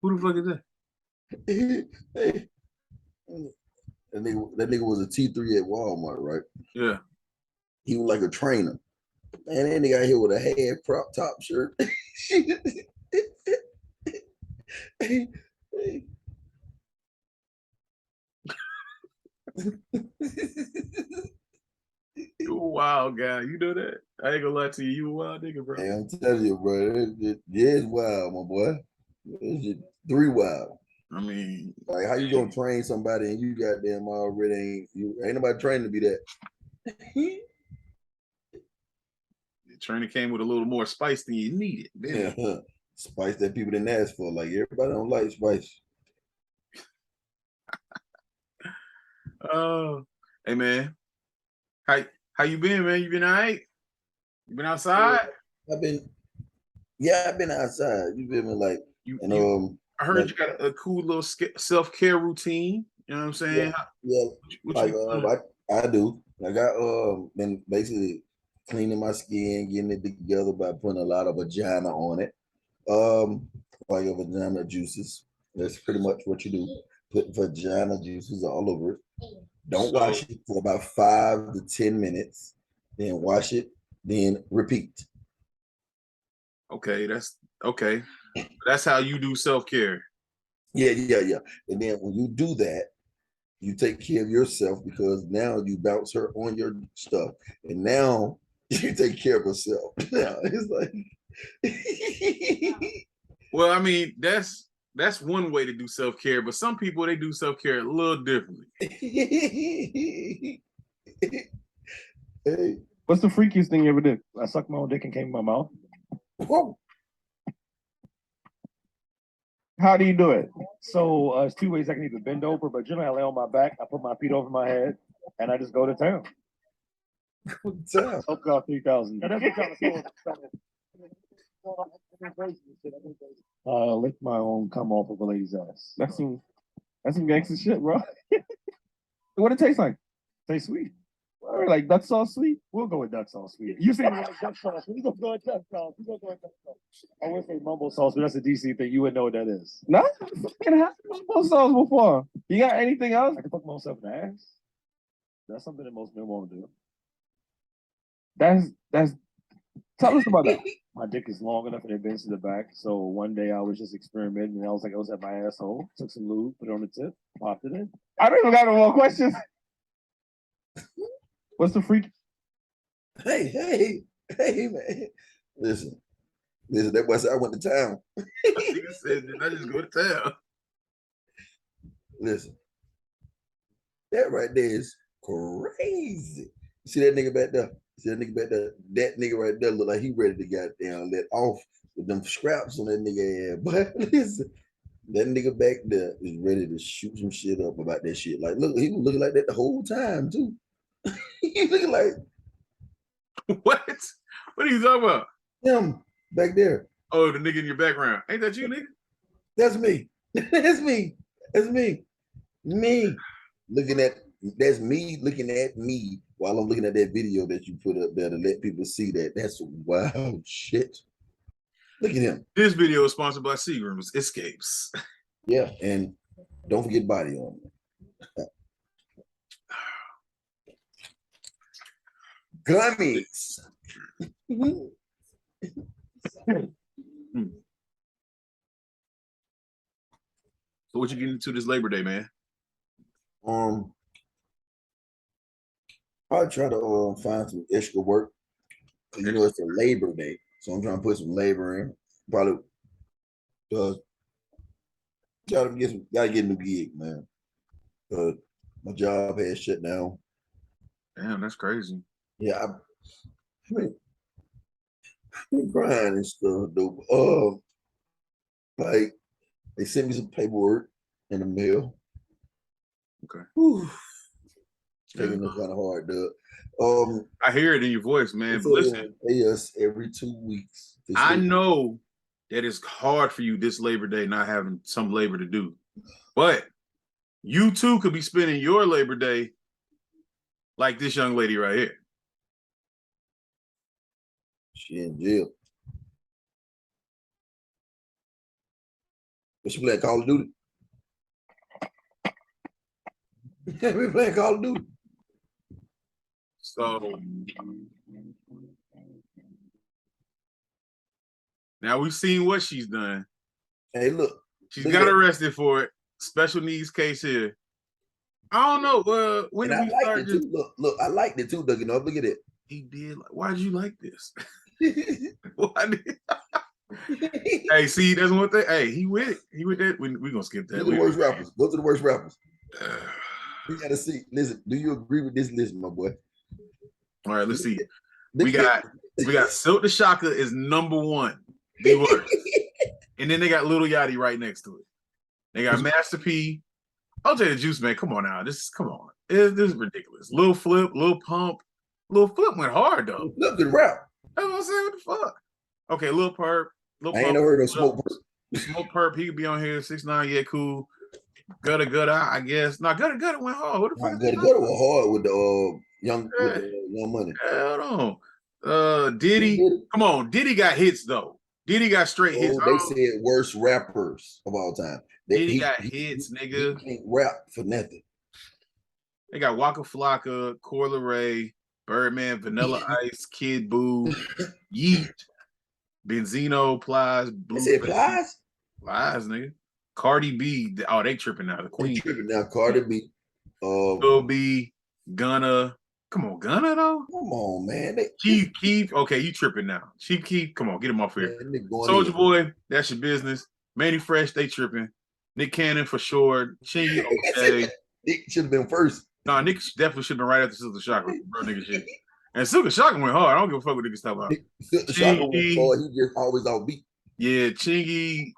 Who the fuck is that? Hey, that nigga was a T3 at Walmart, right? Yeah. He was like a trainer. Man, that nigga out here with a half crop top shirt. Hey, hey. You a wild guy. You know that? I ain't gonna lie to you. You a wild nigga, bro. Hey, I'm telling you, bro. It's wild, my boy. It's just 3 wild. I mean, Like, how you gonna train somebody and you goddamn already ain't nobody trained to be that. the training came with a little more spice than you needed. Yeah, spice that people didn't ask for. Like, everybody don't like spice. Oh, hey man, how you been, man? You been all right? You been outside? I've been outside. You feel me? Like, You and you. I heard like, you got a cool little self-care routine. You know what I'm yeah, saying? yeah. What you Like, be doing? I do. Like, I been basically cleaning my skin, getting it together by putting a lot of vagina on it. Like your vagina juices. That's pretty much what you do. Put vagina juices all over it. Don't So wash it for about 5 to 10 minutes. Then wash it. Then repeat. okay, that's okay. That's how you do self-care. Yeah, yeah, yeah. And then when you do that, you take care of yourself because now you bounce her on your stuff, and now you take care of yourself. Now it's like, Well, I mean, that's one way to do self-care, but some people they do self-care a little differently. hey, What's the freakiest thing you ever did? I sucked my own dick and came in my mouth. whoa. How do you do it? So it's 2 ways I can either bend over, but generally I lay on my back, I put my feet over my head, and I just go to town. Damn. Hook off 3,000. Lick my own cum off of a lady's ass. That's some gangster shit, bro. What it tastes like? Tastes sweet. Or like duck sauce sweet? We'll go with duck sauce sweet. You say like duck sauce. We gonna go with duck sauce. We gonna go with duck sauce. I would say mumbo sauce, but that's a DC thing. You wouldn't know what that is. No, I fucking had mumbo sauce before. You got anything else? I can fuck myself in the ass. That's something that most men won't do. That's tell us about that. My dick is long enough and it bends to the back. So one day I was just experimenting and I was like, I was at my asshole, took some lube, put it on the tip, popped it in. I don't even got no more questions. What's the freak? Hey, man. Listen. That boy said I went to town. Nigga said, did I just go to town? Listen. That right there is crazy. You see that nigga back there? See that nigga back there? That nigga right there look like he ready to get down let off with them scraps on that nigga ass. But listen, that nigga back there is ready to shoot some shit up about that shit. Like, look, he was looking like that the whole time too. He looking like What? What are you talking about? him back there. Oh, the nigga in your background. Ain't that you, nigga? That's me. That's me. That's me. Me looking at that's me looking at me while I'm looking at that video that you put up there to let people see that. That's wild shit. Look at him. This video is sponsored by Seagram's Escapes. Yeah, and don't forget body on. Gummies. So what you getting into this Labor Day, man? I try to find some extra work. You know, it's a Labor Day, so I'm trying to put some labor in. Probably gotta get a new gig, man. My job has shut down. Damn, that's crazy. Yeah, I've been crying and stuff, though. Like they sent me some paperwork in the mail. Okay. Whew. Taking it kind of hard, Doug. I hear it in your voice, man. But listen, they pay us every 2 weeks. I know that it's hard for you this Labor Day not having some labor to do, but you too could be spending your Labor Day like this young lady right here. She in jail. But she playing Call of Duty. We playing Call of Duty. So now we've seen what she's done. Hey, look. She's got arrested for it. Special needs case here. I don't know. When did we start? Just... Look, I liked it too, DougieNorth. Look at it. He did. Why did you like this? Why did? Hey, see, that's one thing. Hey, he with it. He with that. We gonna skip that. Look at the worst rappers. Go to the worst rappers. We gotta see. Listen, do you agree with this list, my boy? All right, let's see. We got Silk the Shocker is number one, the worst. And then they got Lil Yachty right next to it. They got Master P. I'll tell you the Juice Man. Come on now. This is ridiculous. Lil Flip, Lil Pump. Lil Flip went hard though. Flip good rap. That's what I'm saying. What the fuck? Okay, Lil Perp. I ain't never heard of Smoke Perp. Smoke Perp, he could be on here. 6ix9ine, yeah, cool. Gutta, I guess. Nah, Gutta went hard. What the fuck? Gutta was hard with the young money. Hold on. Diddy. Come on, Diddy got hits though. Diddy got straight hits. They said worst rappers of all time. Diddy got hits, nigga. He can't rap for nothing. They got Waka Flocka, Coi Leray, Birdman, Vanilla Ice, Kid Boo, Yeet, Benzino, Plies, Blue. They said Plies? Plies, nigga. Cardi B. Oh, they tripping now. The Queen. They tripping now. Cardi B. Lil B. Gunna. Come on, Gunna though. Come on, man. Keith. Okay, you tripping now. Chief Keef. Come on, get him off here. Soulja Boy. That's your business. Manny Fresh. They tripping. Nick Cannon for sure. Chingy. Okay. Nick should have been first. No, Nick definitely should have been right after Silk the Shocker, bro, nigga shit. And Silk the Shocker went hard. I don't give a fuck what niggas talk about. Silk the Shocker went hard. He just always offbeat. Yeah, Chingy.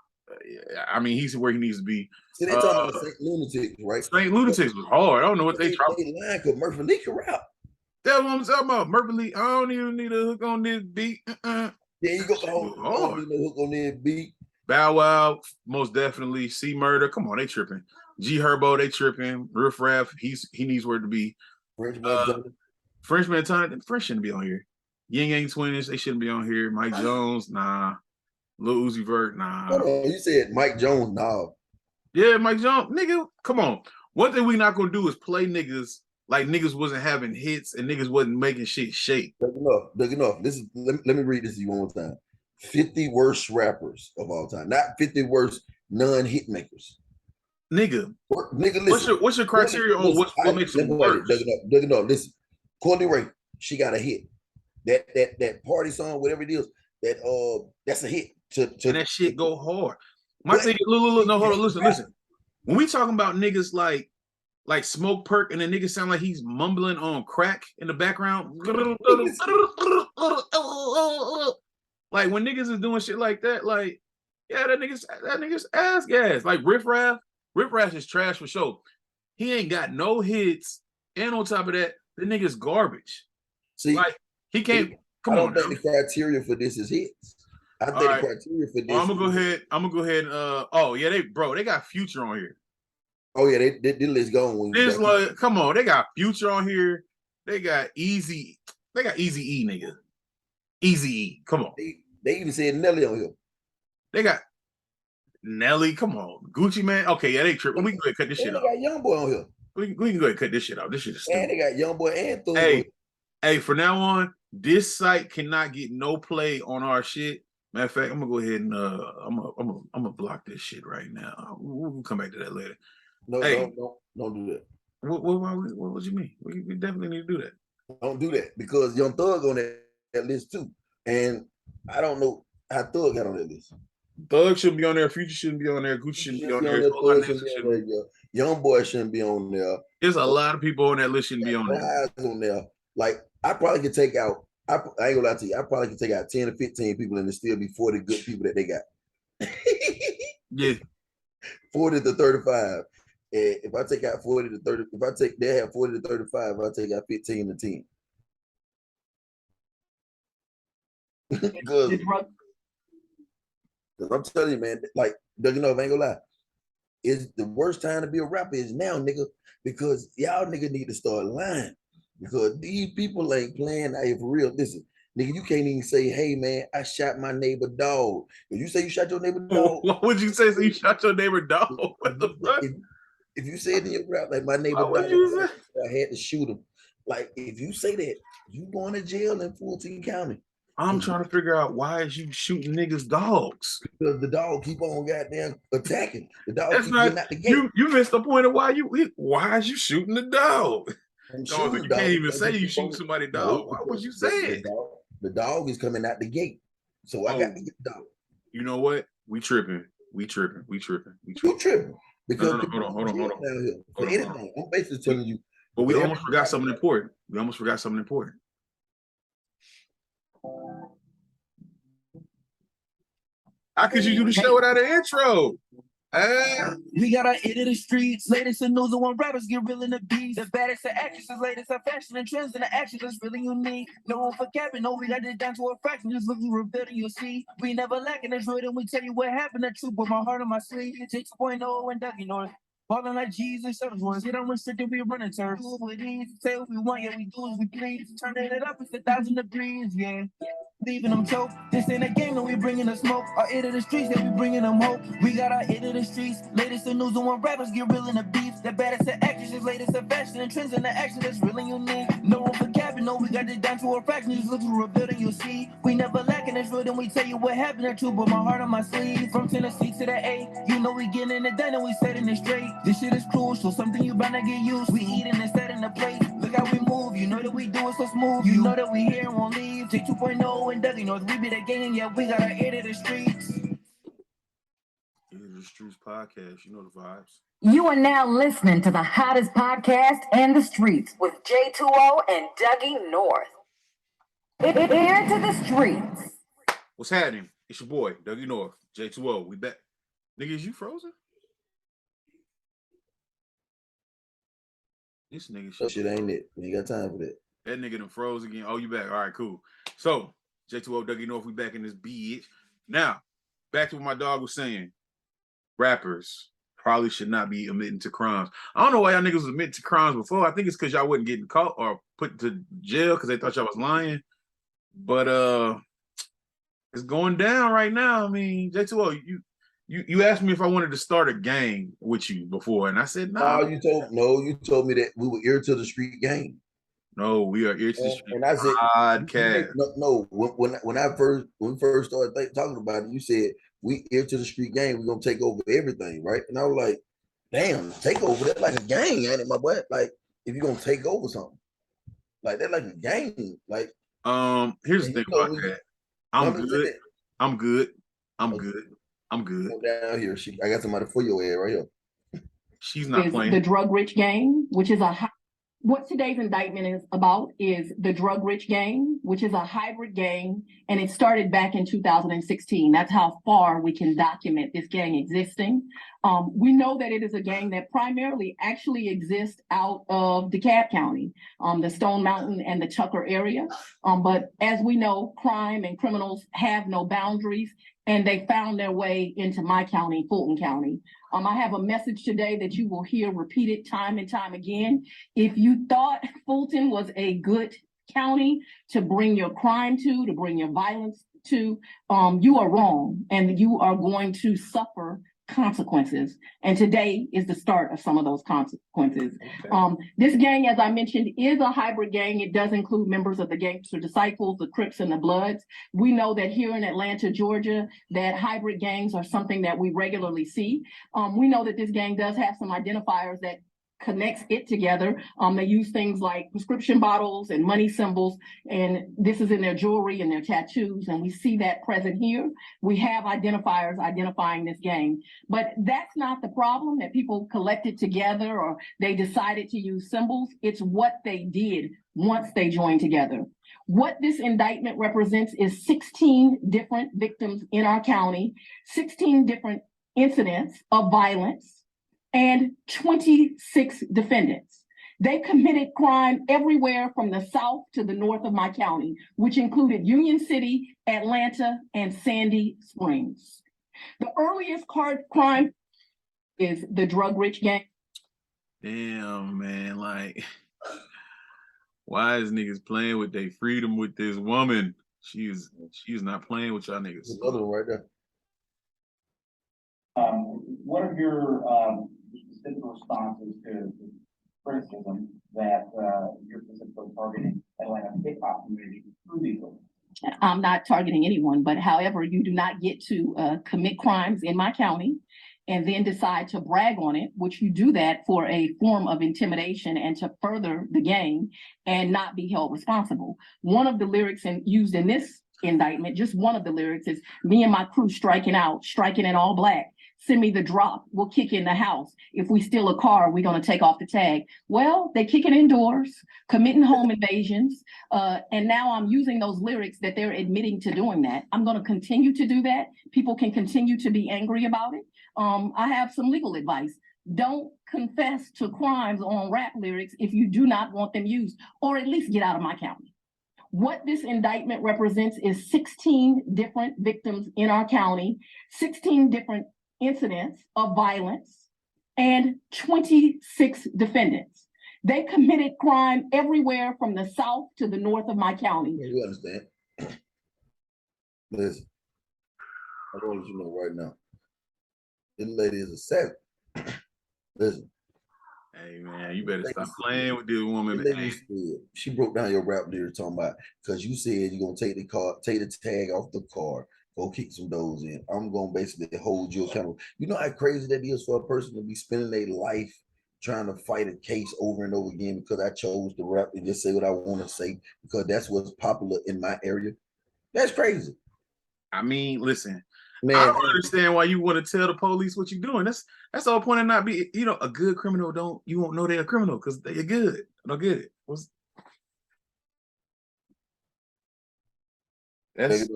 I mean, he's where he needs to be. See, they talking about St. Lunatics, right? St. Lunatics was hard. I don't know what they dropped. They lying because Murphy Lee can rap. That's what I'm talking about. Murphy Lee. I don't even need a hook on this beat. There you go. Oh, need no hook on this beat. Bow Wow, most definitely. C Murder. Come on, they tripping. G Herbo, they tripping. Riff Raff, he needs where to be. Frenchman Tony, French shouldn't be on here. Ying Yang Twins, they shouldn't be on here. Mike Jones, nah. Lil Uzi Vert, nah. Hold on, you said Mike Jones, nah. Yeah, Mike Jones, nigga, come on. One thing we not gonna do is play niggas like niggas wasn't having hits and niggas wasn't making shit shake. DougieNorth. Let me read this to you one more time. 50 worst rappers of all time, not 50 worst non-hit makers. Nigga, listen. What's your criteria on what makes it worse? DougieNorth, listen. Coi Leray, she got a hit. That party song, whatever it is, that's a hit. And that shit go hard. My thing, look, no, hold on, listen. When we talking about niggas like Smoke Perk and the nigga sound like he's mumbling on crack in the background. Like when niggas is doing shit like that, like, yeah, that nigga's ass gas. Like Riff Raff is trash for sure. He ain't got no hits, and on top of that, the nigga's garbage. See, like he can't. I don't think the criteria for this is hits. I think the criteria for this. I'm gonna go ahead. Oh yeah, they got Future on here. Oh yeah, they list going. This like, come on, they got Future on here. They got Easy. They got Easy E, nigga. Easy E. Come on. They even said Nelly on here. They got Nelly. Come on, Gucci Man. Okay, yeah, they tripping. We can go ahead and cut this shit off. They got Young Boy on here. We can go ahead and cut this shit off. This shit is stupid. And they got Young Boy and Thug. Hey, from now on, this site cannot get no play on our shit. Matter of fact, I'm gonna go ahead and I'm gonna block this shit right now. We'll come back to that later. No, hey, don't do that. What you mean? We definitely need to do that. Don't do that because Young Thug on that list too, and I don't know how Thug got on that list. Thug shouldn't be on there. Future shouldn't be on there. Gucci shouldn't be on there. Young Boy shouldn't be on there. There's a lot of people on that list shouldn't be on there. On there. Like I probably could take out. I ain't gonna lie to you. I probably could take out 10 or 15 people and there still be 40 good people that they got. Yeah, 40 to 35. And if I take out 40 to 30, they have 40 to 35. I take out 15 to 10. Because I'm telling you, man, like DougieNorth, I ain't gonna lie. It's the worst time to be a rapper is now, nigga, because y'all nigga need to start lying. Because these people ain't playing out here for real. Listen, Nigga, you can't even say, hey man, I shot my neighbor dog. If you say you shot your neighbor dog, What would you say? So you shot your neighbor dog? What the fuck? if you say it in your rap, like my neighbor What would dog, you say? I had to shoot him. Like if you say that, you going to jail in Fulton County. I'm trying to figure out why is you shooting niggas' dogs? Because the dog keep on goddamn attacking. The dog That's keep not getting out the gate. you missed the point of why is you shooting the dog? I'm No, shooting you the can't dog even because say he you keep shoot on- somebody No, dog. Why would you say it? The dog is coming out the gate. So I Oh. got to get the dog. You know what? We tripping. We tripping. You tripping. Because No, people hold on. down here for Hold on. anything. I'm basically telling you. But we almost forgot something important. How could you do the show without an intro? We got our hit of the streets, latest in news and when rappers get real in the beats. The baddest of actresses, latest of fashion and trends and the action that's really unique. No one for capping, no, we got it down to a fraction. Just look through reveal and you'll see. We never lacking the truth and we tell you what happened. The truth with my heart on my sleeve. PT.2 and DougieNorth. Falling like Jesus, shuttles ones. Hit on restricted, we running turf. Do what we need, say what we want, yeah, we do as we please. Turning it up, it's 1,000 degrees, yeah. Leaving them choke. This ain't a game, and we bringing the smoke. Our hit of the streets, that we bringing them hope. We got our hit of the streets, latest in news and when rappers get real in the beats. The baddest of actresses, latest of fashion and trends and the action that's really unique. No room for capping, no, we got it down to a fraction. Just look through a building, you'll see. We never lacking, it's real, then we tell you what happened. That truth, but my heart on my sleeve. From Tennessee to the A, you know we getting it done and we setting it straight. This shit is crucial, something you bound to get used. We eating and setting the plate. Look how we move, you know that we do it so smooth. You know that we here and won't leave. Take 2.0 and DougieNorth, we be the gang, yeah, we got our ear to the streets. Ear to the Streets podcast, you know the vibes. You are now listening to the hottest podcast in the streets with J2O and DougieNorth. Ear to the streets. What's happening? It's your boy, DougieNorth, J2O. We back. Nigga, is you frozen? This nigga Shit ain't it. We ain't got time for that. That nigga done froze again. Oh, you back. All right, cool. So, J2O, DougieNorth, we back in this bitch. Now, back to what my dog was saying. Rappers probably should not be admitting to crimes. I don't know why y'all niggas was admitting to crimes before. I think it's because y'all wasn't getting caught or put to jail because they thought y'all was lying. But it's going down right now. I mean, J2O, you asked me if I wanted to start a gang with you before, and I said no. You told me that we were ear to the street gang. No, we are ear to the street And I said podcast. no. When we first started talking about it, you said we ear to the street gang. We're gonna take over everything, right? And I was like, damn, take over that like a gang, ain't it, my boy? Like if you're gonna take over something, like that, like a gang. Like here's the thing about that. I'm good. Go down here. I got somebody for your ass right here. She's not playing. The drug rich gang, which is what today's indictment is about is the drug rich gang, which is a hybrid gang, and it started back in 2016. That's how far we can document this gang existing. We know that it is a gang that primarily actually exists out of DeKalb County, the Stone Mountain and the Tucker area. But as we know, crime and criminals have no boundaries, and they found their way into my county, Fulton County. I have a message today that you will hear repeated time and time again. If you thought Fulton was a good county to bring your crime to bring your violence to, you are wrong, and you are going to suffer consequences. And today is the start of some of those consequences. Okay. This gang, as I mentioned, is a hybrid gang. It does include members of the Gangster Disciples, the Crips, and the Bloods. We know that here in Atlanta, Georgia, that hybrid gangs are something that we regularly see. We know that this gang does have some identifiers that connects it together. They use things like prescription bottles and money symbols, and this is in their jewelry and their tattoos, and we see that present here. We have identifiers identifying this gang, but that's not the problem that people collected together or they decided to use symbols. It's what they did once they joined together. What this indictment represents is 16 different victims in our county, 16 different incidents of violence, and 26 defendants. They committed crime everywhere from the south to the north of my county, which included Union City, Atlanta, and Sandy Springs. The earliest crime is the drug rich gang. Damn, man, like, why is niggas playing with their freedom with this woman? She is not playing with y'all niggas. There's another one right there. What are your specific responses to criticism that you're specifically targeting Atlanta hip hop community through these lyrics? I'm not targeting anyone, but however, you do not get to commit crimes in my county and then decide to brag on it, which you do that for a form of intimidation and to further the gang and not be held responsible. One of the lyrics used in this indictment, just one of the lyrics is me and my crew striking in all black. Send me the drop, we'll kick in the house. If we steal a car, we're gonna take off the tag. Well, they kicking indoors, committing home invasions, and now I'm using those lyrics that they're admitting to doing that. I'm gonna continue to do that. People can continue to be angry about it. I have some legal advice. Don't confess to crimes on rap lyrics if you do not want them used, or at least get out of my county. What this indictment represents is 16 different victims in our county, 16 different incidents of violence, and 26 defendants. They committed crime everywhere from the south to the north of my county. Yeah, you understand. Listen, I want you to know right now. This lady is a savage. Listen. Hey man, you better stop playing with this woman. She broke down your rap lyric talking about because you said you're gonna take the tag off the car, go kick some doors in. I'm gonna basically hold you accountable. You know how crazy that is for a person to be spending their life trying to fight a case over and over again because I chose to rap and just say what I want to say because that's what's popular in my area. That's crazy. I mean, listen. Man, I don't understand why you want to tell the police what you're doing. That's the whole point of not be, a good criminal. You won't know they're a criminal because they're good. I don't get it. That's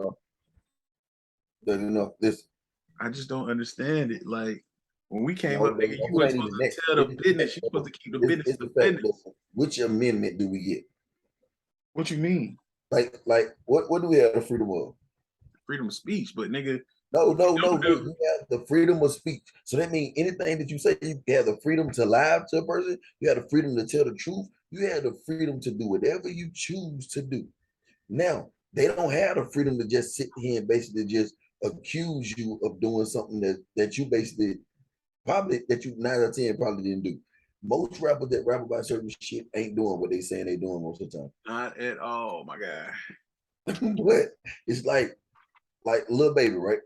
enough. This I just don't understand it. Like when we came up, nigga, you weren't supposed to tell the business. You're supposed to keep the business to business. Which amendment do we get? What you mean? Like what do we have the freedom of? Freedom of speech, but nigga. No. You have the freedom of speech. So that means anything that you say, you have the freedom to lie to a person. You have the freedom to tell the truth. You have the freedom to do whatever you choose to do. Now, they don't have the freedom to just sit here and basically just accuse you of doing something that you basically probably that you 9 out of 10 probably didn't do. Most rappers that rap about certain shit ain't doing what they saying they doing most of the time. Not at all, my guy. But it's like Lil Baby, right?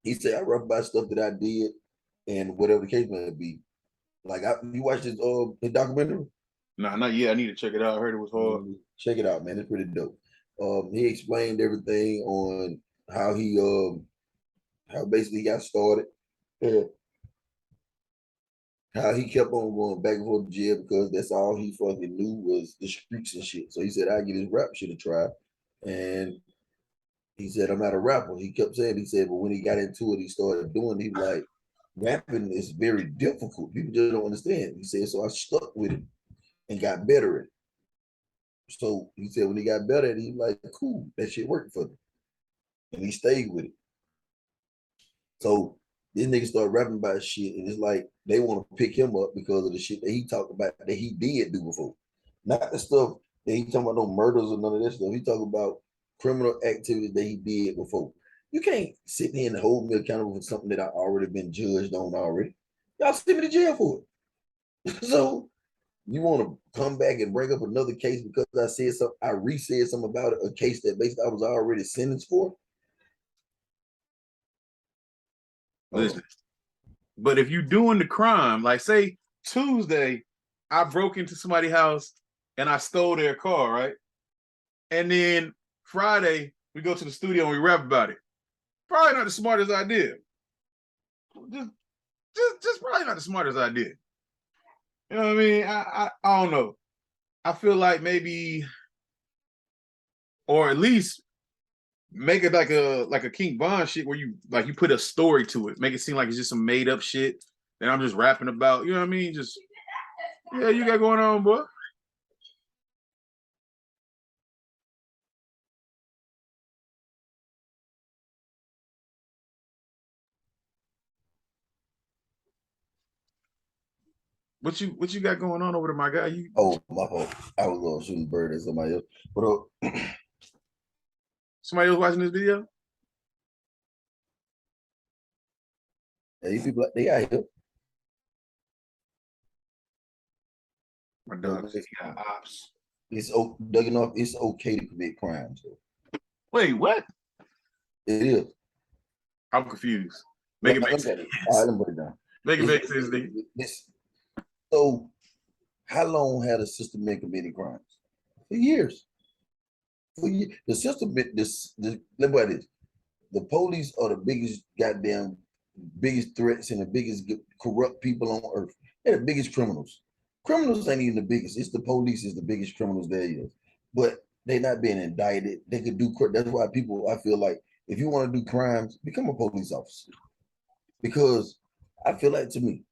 He said I rap about stuff that I did and whatever the case may be. Like you watched his documentary? Nah, not yet. I need to check it out. I heard it was hard. Check it out, man. It's pretty dope. He explained everything on how he how basically he got started. How he kept on going back and forth to jail because that's all he fucking knew was the streets and shit. So he said, I give his rap shit a try. And he said, I'm not a rapper. He kept saying, but when he got into it, he started doing, he was like, rapping is very difficult. People just don't understand. He said, so I stuck with it and got better at it. So he said, when he got better at it, he was like, cool, that shit worked for me. And he stayed with it. So this nigga started rapping about shit, and it's like they want to pick him up because of the shit that he talked about that he did do before. Not the stuff that he talking about, no murders or none of that stuff. He talking about criminal activities that he did before. You can't sit here and hold me accountable for something that I already been judged on already. Y'all send me to jail for it. So you want to come back and bring up another case because I said something, I re-said something about it, a case that basically I was already sentenced for? Listen, but if you're doing the crime, like say Tuesday, I broke into somebody's house and I stole their car, right? And then Friday, we go to the studio and we rap about it. Probably not the smartest idea. Just probably not the smartest idea. You know what I mean? I don't know. I feel like maybe, or at least make it like a King Von shit where you put a story to it. Make it seem like it's just some made up shit that I'm just rapping about. You know what I mean? Just, yeah, you got going on, boy. What you got going on over there, my guy? Oh, my fault. I was shooting bird at somebody else. But Somebody else watching this video? Yeah, these people, they out here. My dog said he got ops. DougieNorth, it's okay to commit crimes. So. Wait, what? It is. I'm confused. Make it make sense. All right, let me put it down. Make it make sense, nigga. So, how long had the system been committing crimes? For years. For years. The system been let me put this. The police are the biggest threats and the biggest corrupt people on earth. They're the biggest criminals. Criminals ain't even the biggest. It's the police is the biggest criminals there is. But they're not being indicted. They could do. That's why I feel like if you want to do crimes, become a police officer. Because I feel like, to me,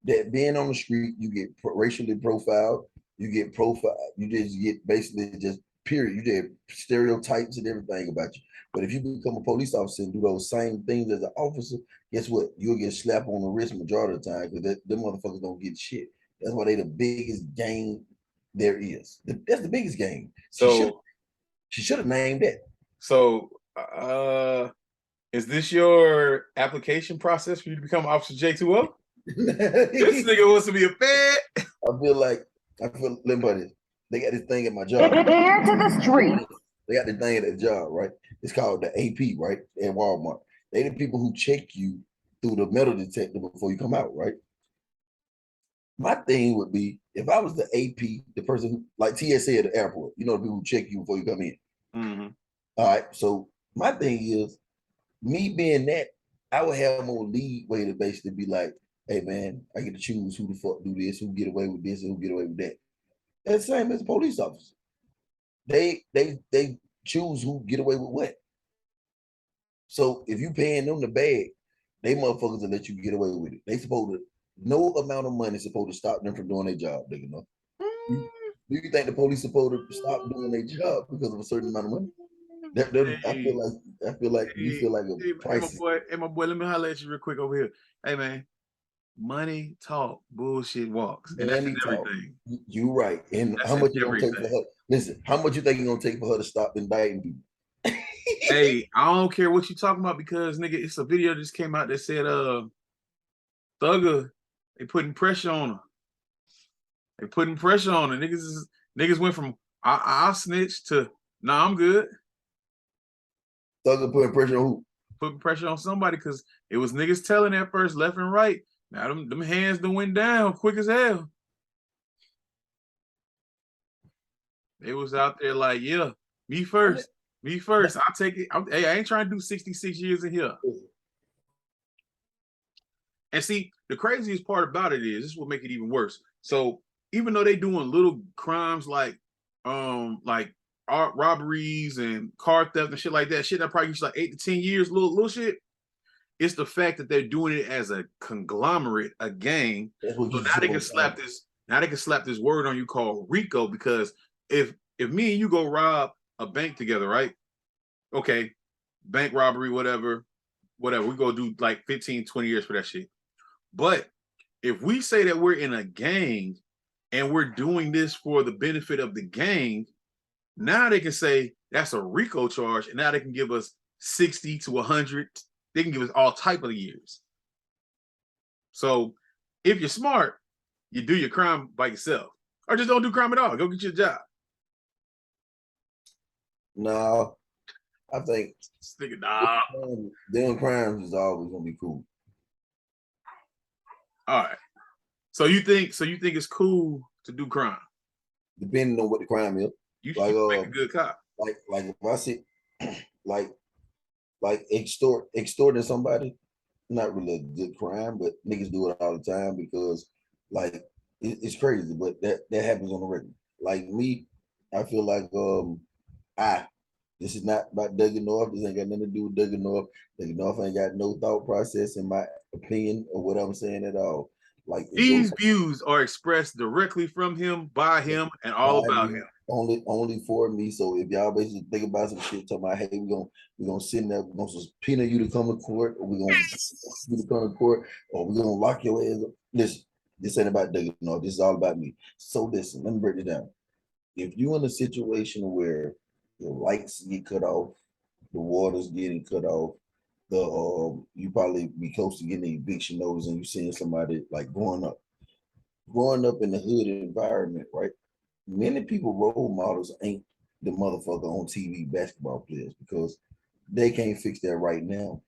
that being on the street, you get racially profiled, you get profiled, you just get basically just period. You get stereotypes and everything about you. But if you become a police officer and do those same things as an officer, guess what? You'll get slapped on the wrist majority of the time because them motherfuckers don't get shit. That's why they the biggest gang there is. That's the biggest gang. So she should have named that. So is this your application process for you to become Officer J2O? This nigga wants to be a fed. Let me put this. They got this thing at my job. Here to the street. They got this thing at the job, right? It's called the AP, right? At Walmart. They the people who check you through the metal detector before you come out, right? My thing would be, if I was the AP, the person who, like TSA at the airport, you know, the people who check you before you come in. Mm-hmm. All right. So my thing is, me being that, I would have more leeway to basically be like, hey man, I get to choose who the fuck do this, who get away with this, and who get away with that. That's the same as a police officer. They choose who get away with what. So if you paying them the bag, they motherfuckers will let you get away with it. They supposed to, no amount of money is supposed to stop them from doing their job, nigga. No. Do you think the police supposed to stop doing their job because of a certain amount of money? I feel like you feel like a crisis. Hey, my boy, let me holler at you real quick over here. Hey man, money talk, bullshit walks. And that's everything. You right. And that's how much you gonna take for her? Listen, how much you think you're gonna take for her to stop indicting people? Hey, I don't care what you talking about because nigga, it's a video that just came out that said Thugger, they putting pressure on her. They putting pressure on her. Niggas went from I'll snitch to nah, I'm good. Thugger putting pressure on who? Putting pressure on somebody because it was niggas telling at first left and right. Now them hands done went down quick as hell. They was out there like, yeah, me first. I'll take it. Hey, I ain't trying to do 66 years in here. And see, the craziest part about it is, this will make it even worse. So even though they doing little crimes like art robberies and car theft and shit like that, shit that probably gets like 8 to 10 years, little shit. It's the fact that they're doing it as a conglomerate, a gang. So now they can slap this. Now they can slap this word on you called RICO, because if me and you go rob a bank together, right? Okay, bank robbery, whatever, we go do like 15, 20 years for that shit. But if we say that we're in a gang and we're doing this for the benefit of the gang, now they can say that's a RICO charge, and now they can give us 60 to 100. They can give us all type of years. So if you're smart, you do your crime by yourself, or just don't do crime at all. Go get your job. No, I think doing crimes is always gonna be cool. All right. So you think it's cool to do crime? Depending on what the crime is. You should make a good cop. Like if I see like extorting somebody, not really a good crime, but niggas do it all the time because like it's crazy, but that happens on the regular. Like me, I feel like this is not about DougieNorth. This ain't got nothing to do with DougieNorth. DougieNorth ain't got no thought process, in my opinion, or what I'm saying at all. Like these views are expressed directly from him, by him, and all about him. Only for me. So if y'all basically think about some shit, talking about, hey, we're gonna sit there, we're gonna subpoena you to come to court, or we're gonna you to come to court, or we're gonna lock your ass up. Listen, this ain't about DougieNorth. This is all about me. So listen, let me break it down. If you're in a situation where your lights get cut off, the water's getting cut off. You probably be close to getting an eviction notice, and you seeing somebody like growing up in the hood environment, right? Many people role models ain't the motherfucker on TV basketball players because they can't fix that right now.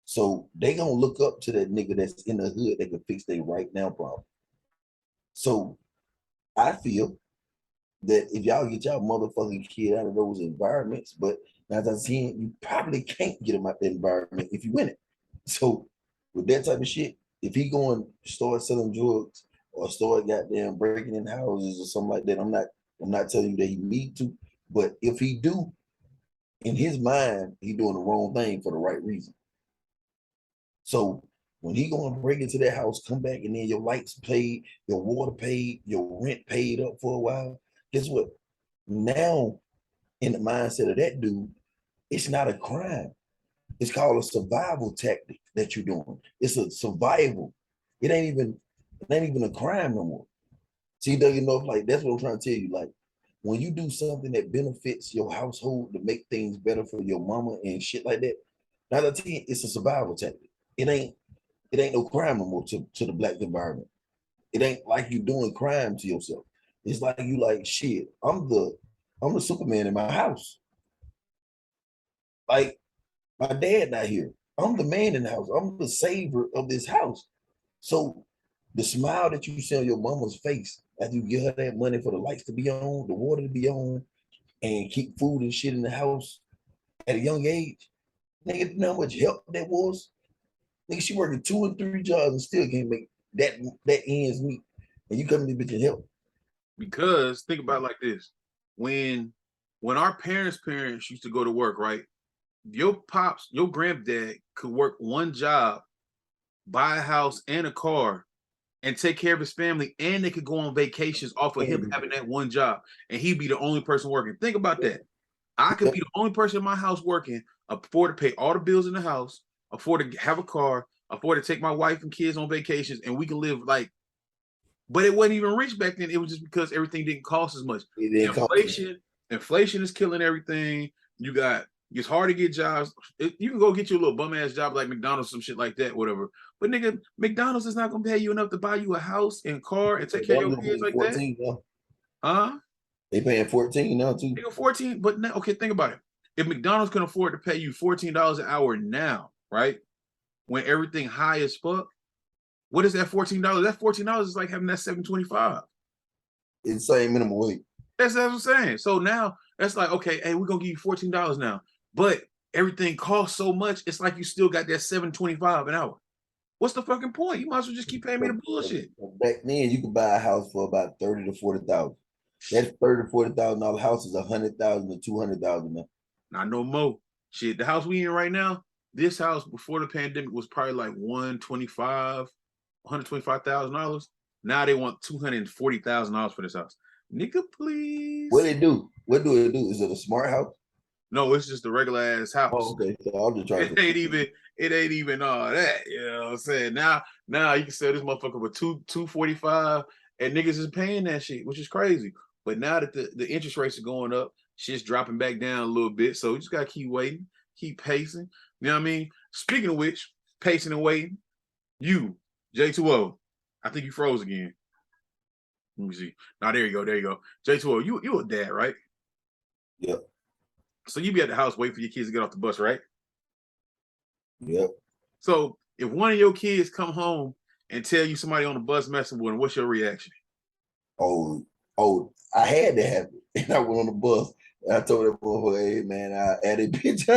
So they gonna look up to that nigga that's in the hood that can fix their right now problem. So I feel that if y'all get y'all motherfucking kid out of those environments, but as I'm saying, you probably can't get them out that environment if you win it. So with that type of shit, if he going to start selling drugs or start goddamn breaking in houses or something like that, I'm not telling you that he need to, but if he do, in his mind, he doing the wrong thing for the right reason. So when he gonna break into that house, come back, and then your lights paid, your water paid, your rent paid up for a while, guess what? Now, in the mindset of that dude, it's not a crime. It's called a survival tactic that you're doing. It's a survival. It ain't even a crime no more. See, DougieNorth, like that's what I'm trying to tell you. Like when you do something that benefits your household to make things better for your mama and shit like that, now that tell you, it's a survival tactic. It ain't no crime no more to the black environment. It ain't like you doing crime to yourself. It's like you like shit. I'm the Superman in my house. Like my dad not here. I'm the man in the house. I'm the savior of this house. So the smile that you see on your mama's face after you give her that money for the lights to be on, the water to be on, and keep food and shit in the house at a young age, nigga, you know how much help that was? Nigga, she working 2 and 3 jobs and still can't make that ends meet. And you come to this bitch and help. Because think about it like this. When our parents used to go to work, right? Your granddad could work one job, buy a house and a car, and take care of his family, and they could go on vacations off of him having that one job, and he'd be the only person working. Think about that. I could be the only person in my house working, afford to pay all the bills in the house, afford to have a car, afford to take my wife and kids on vacations, and we can live like. But it wasn't even rich back then. It was just because everything didn't cost as much. Inflation is killing everything. It's hard to get jobs. You can go get you a little bum ass job like McDonald's, some shit like that, whatever. But nigga, McDonald's is not gonna pay you enough to buy you a house and car and take care of your kids like 14 that. Now. Huh? They paying 14 now too. They go 14, but now, okay, think about it. If McDonald's can afford to pay you $14 an hour now, right? When everything high as fuck, what is that $14? That $14 is like having that $7.25. It's the same minimum wage. That's what I'm saying. So now that's like, okay, hey, we're gonna give you $14 now. But everything costs so much, it's like you still got that $7.25 an hour. What's the fucking point? You might as well just keep paying me the bullshit. Back then, you could buy a house for about $30,000 to $40,000. That $30,000 to $40,000 house is $100,000 to $200,000 now. Not no more. Shit, the house we in right now, this house before the pandemic was probably like $125,000. Now they want $240,000 for this house. Nigga, please. What they do? What do it do? Is it a smart house? No, it's just a regular ass house. Oh, okay. So I'll just try it ain't even all that. You know what I'm saying? Now you can sell this motherfucker for $245, and niggas is paying that shit, which is crazy. But now that the interest rates are going up, shit's dropping back down a little bit. So we just gotta keep waiting, keep pacing. You know what I mean? Speaking of which, pacing and waiting, you, J2O, I think you froze again. Let me see. Now there you go. J2O, you a dad, right? Yep. So you be at the house waiting for your kids to get off the bus, right? Yep. So if one of your kids come home and tell you somebody on the bus messing with them, what's your reaction? Oh, I had to have it. And I went on the bus and I told that boy, hey man, I added bitch.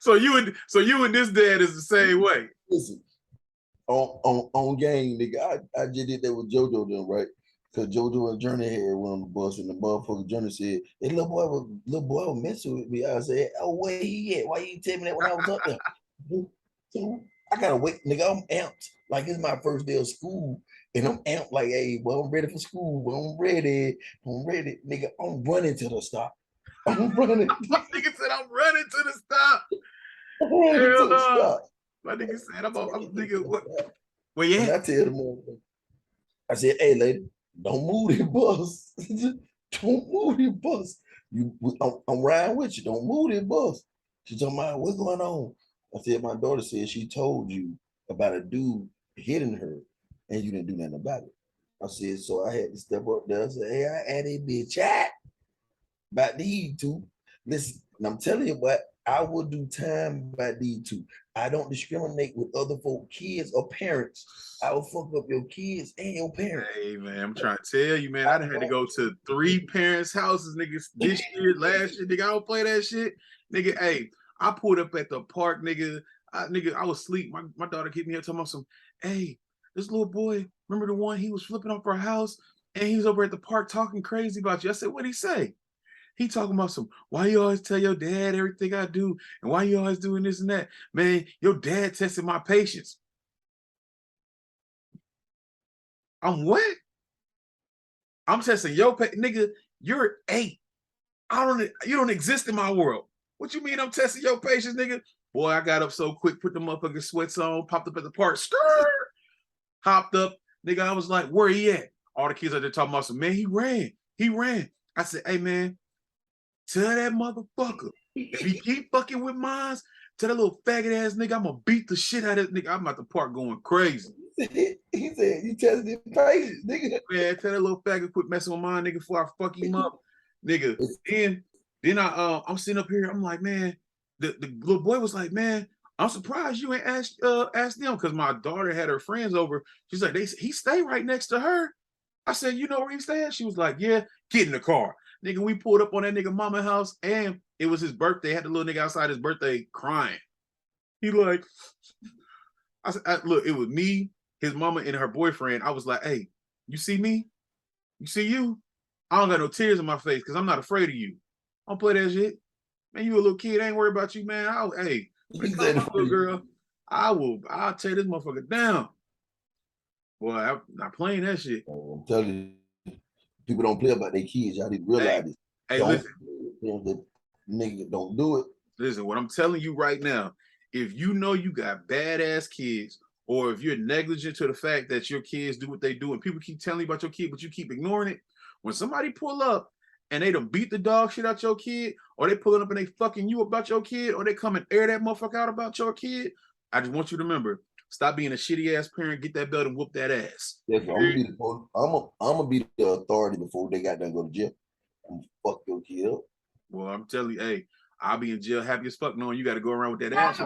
So you and this dad is the same way. Listen, on game, nigga, I just did that with JoJo them, right? Because JoJo and Journey had went on the bus and the motherfucker Journey said, hey, little boy was messing with me. I said, oh, where he at? Why you didn't tell me that when I was up there? So I gotta wait, nigga. I'm amped. Like it's my first day of school. And I'm amped like, hey, well, I'm ready for school. Well, I'm ready. Nigga, I'm running to the stop. I'm running. My nigga said, I'm running to the stop. My nigga said, I'm thinking, what? Well, yeah. And I tell the motherfucker, I said, hey, lady, don't move the bus. Don't move the bus. I'm riding with you. Don't move this bus. She talking about what's going on. I said, my daughter said she told you about a dude hitting her and you didn't do nothing about it. I said, so I had to step up there and say, hey, I had a bitch chat about these two. Listen, and I'm telling you what, I will do time by these two. I don't discriminate with other folk, kids or parents. I will fuck up your kids and your parents. Hey man, I'm trying to tell you, man. I done had to go to 3 parents' houses, niggas, this year, last year, nigga. I don't play that shit, nigga. Hey, I pulled up at the park, nigga. I was asleep. My daughter kept me here talking about some. Hey, this little boy, remember the one he was flipping off our house, and he was over at the park talking crazy about you. I said, what'd he say? He talking about some, why you always tell your dad everything I do, and why you always doing this and that? Man, your dad tested my patience. I'm what? I'm testing your nigga. You're 8. You don't exist in my world. What you mean I'm testing your patience, nigga? Boy, I got up so quick, put the motherfucking sweats on, popped up at the park, hopped up, nigga. I was like, where he at? All the kids out there talking about some, man, he ran. I said, hey man, tell that motherfucker, if he keep fucking with mines, tell that little faggot ass nigga, I'm gonna beat the shit out of this nigga. I'm at the park going crazy. He said, you tested his patience, nigga. Man, tell that little faggot quit messing with mine, nigga, before I fuck him up, nigga. Then I'm sitting up here, I'm like, man, the little boy was like, man, I'm surprised you ain't asked them, because my daughter had her friends over. She's like, he stay right next to her. I said, you know where he staying? She was like, yeah, get in the car. Nigga, we pulled up on that nigga mama house, and it was his birthday. Had the little nigga outside his birthday crying. He like, I said, look, it was me, his mama, and her boyfriend. I was like, hey, you see me? You see you? I don't got no tears in my face because I'm not afraid of you. I don't play that shit. Man, you a little kid. I ain't worried about you, man. Hey, when it comes to little girl, I'll tear this motherfucker down. Boy, I'm not playing that shit. I'm telling you, people don't play about their kids. Y'all need to realize this. Hey, listen. Nigga, don't do it. Listen, what I'm telling you right now, if you know you got badass kids, or if you're negligent to the fact that your kids do what they do and people keep telling you about your kid, but you keep ignoring it, when somebody pull up and they done beat the dog shit out your kid, or they pulling up and they fucking you about your kid, or they come and air that motherfucker out about your kid, I just want you to remember, stop being a shitty ass parent, get that belt and whoop that ass. Yes, I'm gonna be the authority before they got done go to jail. I'm gonna fuck your kid up. Well, I'm telling you, hey, I'll be in jail happy as fuck knowing you got to go around with that ass.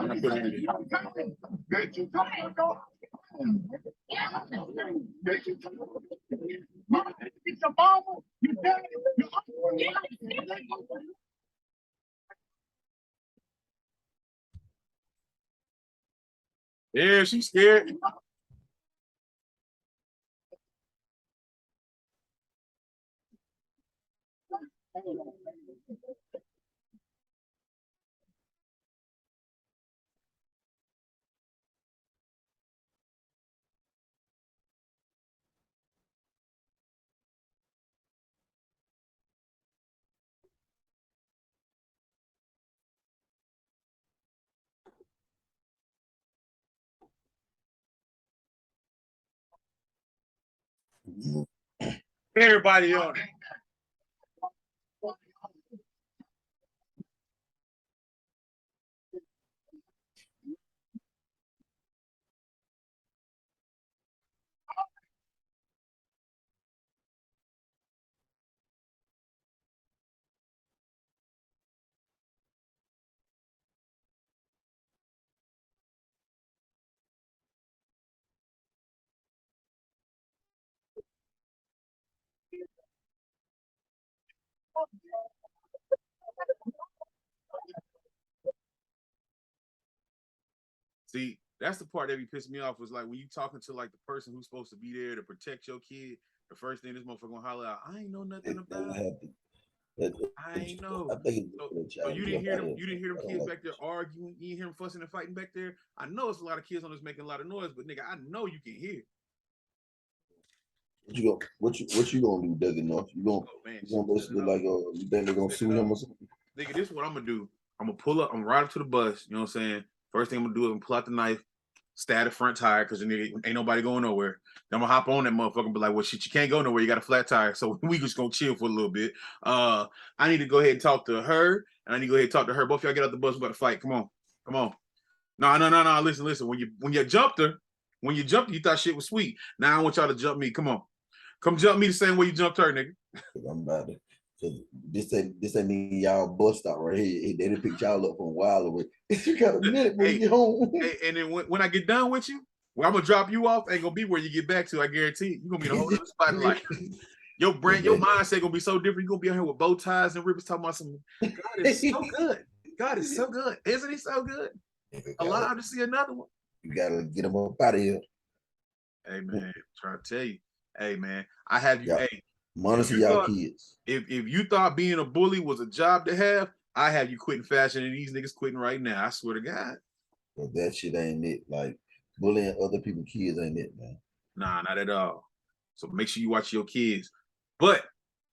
Yeah, she's scared. Everybody on it. See, that's the part that be pissing me off, was like when you talking to like the person who's supposed to be there to protect your kid, the first thing this motherfucker gonna holler out, I ain't know nothing about it. I ain't know. So you didn't hear them, kids back there arguing, you didn't hear them fussing and fighting back there. I know it's a lot of kids on this making a lot of noise, but nigga, I know you can hear. What you gonna do, DougieNorth? You gonna basically like you think they're gonna sue him or something? Nigga, this is what I'm gonna do. I'm gonna pull up, I'm riding to the bus, you know what I'm saying? First thing I'm gonna do is I'm pull out the knife, stab the front tire because ain't nobody going nowhere. Then I'm gonna hop on that motherfucker and be like, well, shit, you can't go nowhere. You got a flat tire. So we just gonna chill for a little bit. I need to go ahead and talk to her. And I need to go ahead and talk to her. Both of y'all get out the bus. We got to fight. Come on. No. Listen. When you jumped her, you thought shit was sweet. Now I want y'all to jump me. Come on. Come jump me the same way you jumped her, nigga. I'm about to. This ain't y'all bus stop right here. They done picked y'all up from a while away. You got a minute when you get home. Hey, and then when I get done with you, well, I'm gonna drop you off. Ain't gonna be where you get back to. I guarantee you're gonna be in a whole other spot in life. Your mindset gonna be so different. You're gonna be out here with bow ties and ribbons talking about some. God is so good. God is so good. Isn't he so good? Allowed to see another one. You gotta get them up out of here. Hey man, trying to tell you. Hey man, I have you. Hey, monitor y'all kids. If you thought being a bully was a job to have, I have you quitting fashion, and these niggas quitting right now. I swear to God. But that shit ain't it. Like bullying other people's kids ain't it, man. Nah, not at all. So make sure you watch your kids. But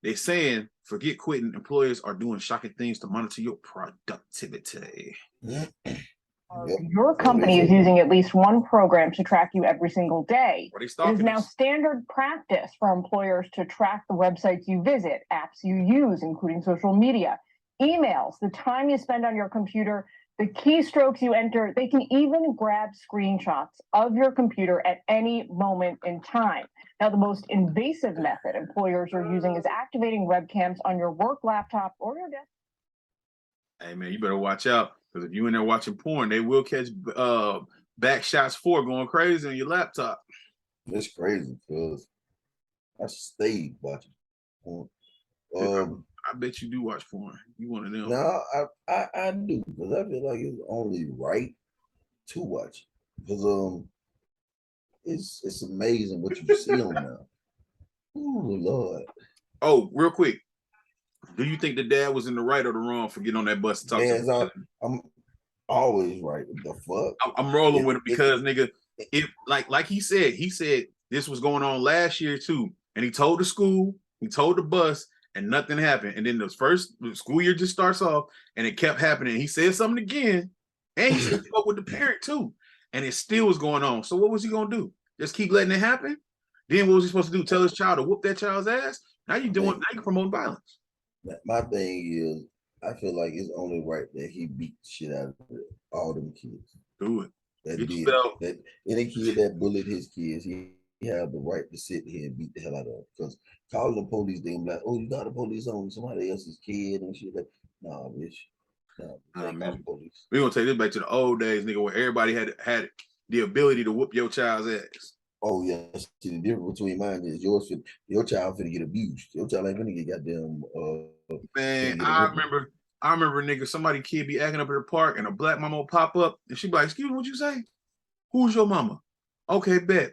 they're saying, forget quitting. Employers are doing shocking things to monitor your productivity. Your company is using at least one program to track you every single day. It is now standard practice for employers to track the websites you visit, apps you use, including social media, emails, the time you spend on your computer, the keystrokes you enter. They can even grab screenshots of your computer at any moment in time. Now, the most invasive method employers are using is activating webcams on your work laptop or your desk. Hey, man, you better watch out. Because if you in there watching porn, they will catch back shots 4 going crazy on your laptop. That's crazy, because I stayed watching porn. I bet you do watch porn. You one of them. No, I do, because I feel like it's only right to watch. Because it's amazing what you see on now. Oh Lord. Oh, real quick. Do you think the dad was in the right or the wrong for getting on that bus and talking to him? I'm always right. The fuck? I'm rolling with it because nigga, if like he said this was going on last year too. And he told the school, he told the bus, and nothing happened. And then the school year just starts off and it kept happening. He said something again, and he spoke with the parent too. And it still was going on. So what was he gonna do? Just keep letting it happen? Then what was he supposed to do? Tell his child to whoop that child's ass? Now you're promoting violence. My thing is, I feel like it's only right that he beat the shit out of all them kids. Do it. That any kid that bullied his kids, he have the right to sit here and beat the hell out of them. Because calling the police, they be like, oh, you got the police on somebody else's kid and shit. Like, nah, bitch. Nah, man. Police. We're gonna take this back to the old days, nigga, where everybody had the ability to whoop your child's ass. Oh yeah, see, the difference between mine is your child finna get abused. Your child ain't finna get goddamn. Man, I remember, nigga, somebody kid be acting up at the park and a black mama will pop up and she be like, "Excuse me, what you say? Who's your mama?" Okay, bet.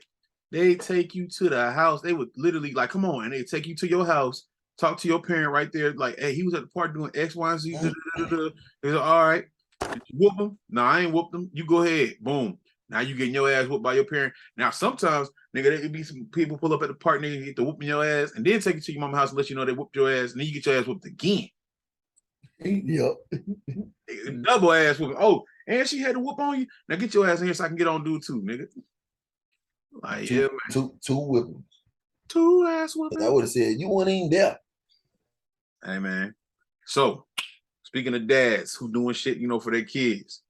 They take you to the house. They would literally like, come on, and they take you to your house, talk to your parent right there, like, hey, he was at the park doing X, Y, and Z. They like, all right, did you whoop him? No, I ain't whooped him. You go ahead, boom. Now you getting your ass whooped by your parent. Now sometimes, nigga, there could be some people pull up at the park, nigga, get to whooping your ass, and then take you to your mama's house and let you know they whooped your ass, and then you get your ass whooped again. Yep. Double ass whooping. Oh, and she had to whoop on you. Now get your ass in here so I can get on dude too, nigga. Like, two whippings. 2 ass whoopings. I would have said you weren't even there. Hey man. So speaking of dads who doing shit, for their kids.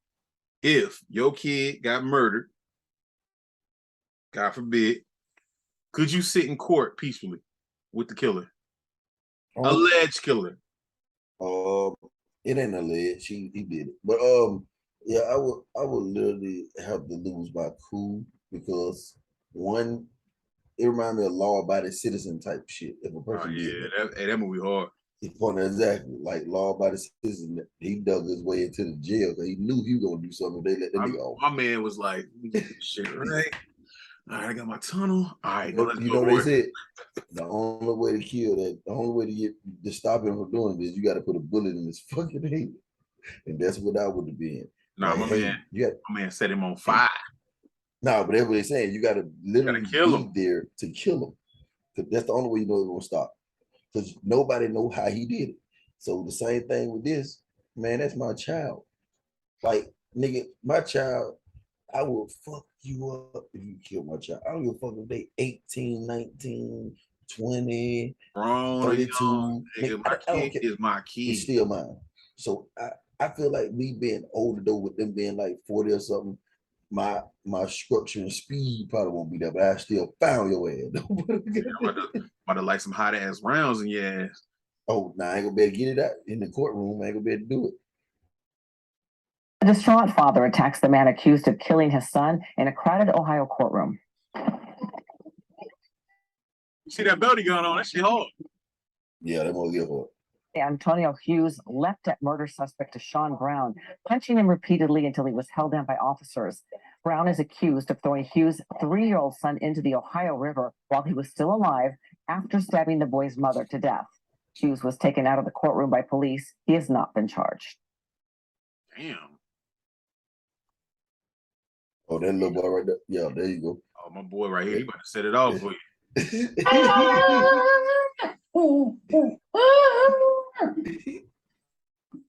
If your kid got murdered, God forbid, could you sit in court peacefully with the killer? Alleged killer. It ain't alleged. He did it. But yeah, I would literally have to lose my cool, because one, it reminds me of law-abiding citizen type shit. If a person that movie hard. Exactly, like law-abiding citizen. He dug his way into the jail because he knew he was gonna do something. They let the nigga off. My man was like, "Shit, right? All right, I got my tunnel. All right, they said the only way to kill that, the only way to stop him from doing this, you got to put a bullet in his fucking head, and that's what I would have been. Nah, like, my man set him on fire. No, but that's what they're saying. You got to literally be there to kill him, because that's the only way you know it's gonna stop. Because nobody know how he did it. So the same thing with this, man. That's my child. Like, nigga, my child. I will fuck you up if you kill my child. I don't give a fuck if they 18, 19, 20, Grown or 32. young, nigga, my I don't kid care. is my It's kid. still mine. So I feel like me being older though, with them being like 40 or something, my structure and speed probably won't be there, but I still found your ass. About to like some hot ass rounds in your ass. Oh, nah, I ain't gonna be able to get it out in the courtroom. I ain't gonna be able to do it. A distraught father attacks the man accused of killing his son in a crowded Ohio courtroom. You see that belly gun on? That shit hard. Yeah, that won't get hard. Antonio Hughes leapt at murder suspect Deshaun Brown, punching him repeatedly until he was held down by officers. Brown is accused of throwing Hughes' 3-year-old son into the Ohio River while he was still alive after stabbing the boy's mother to death. Hughes was taken out of the courtroom by police. He has not been charged. Damn. Oh, that little boy right there. Yeah, there you go. Oh, my boy right here. He about to set it off for you.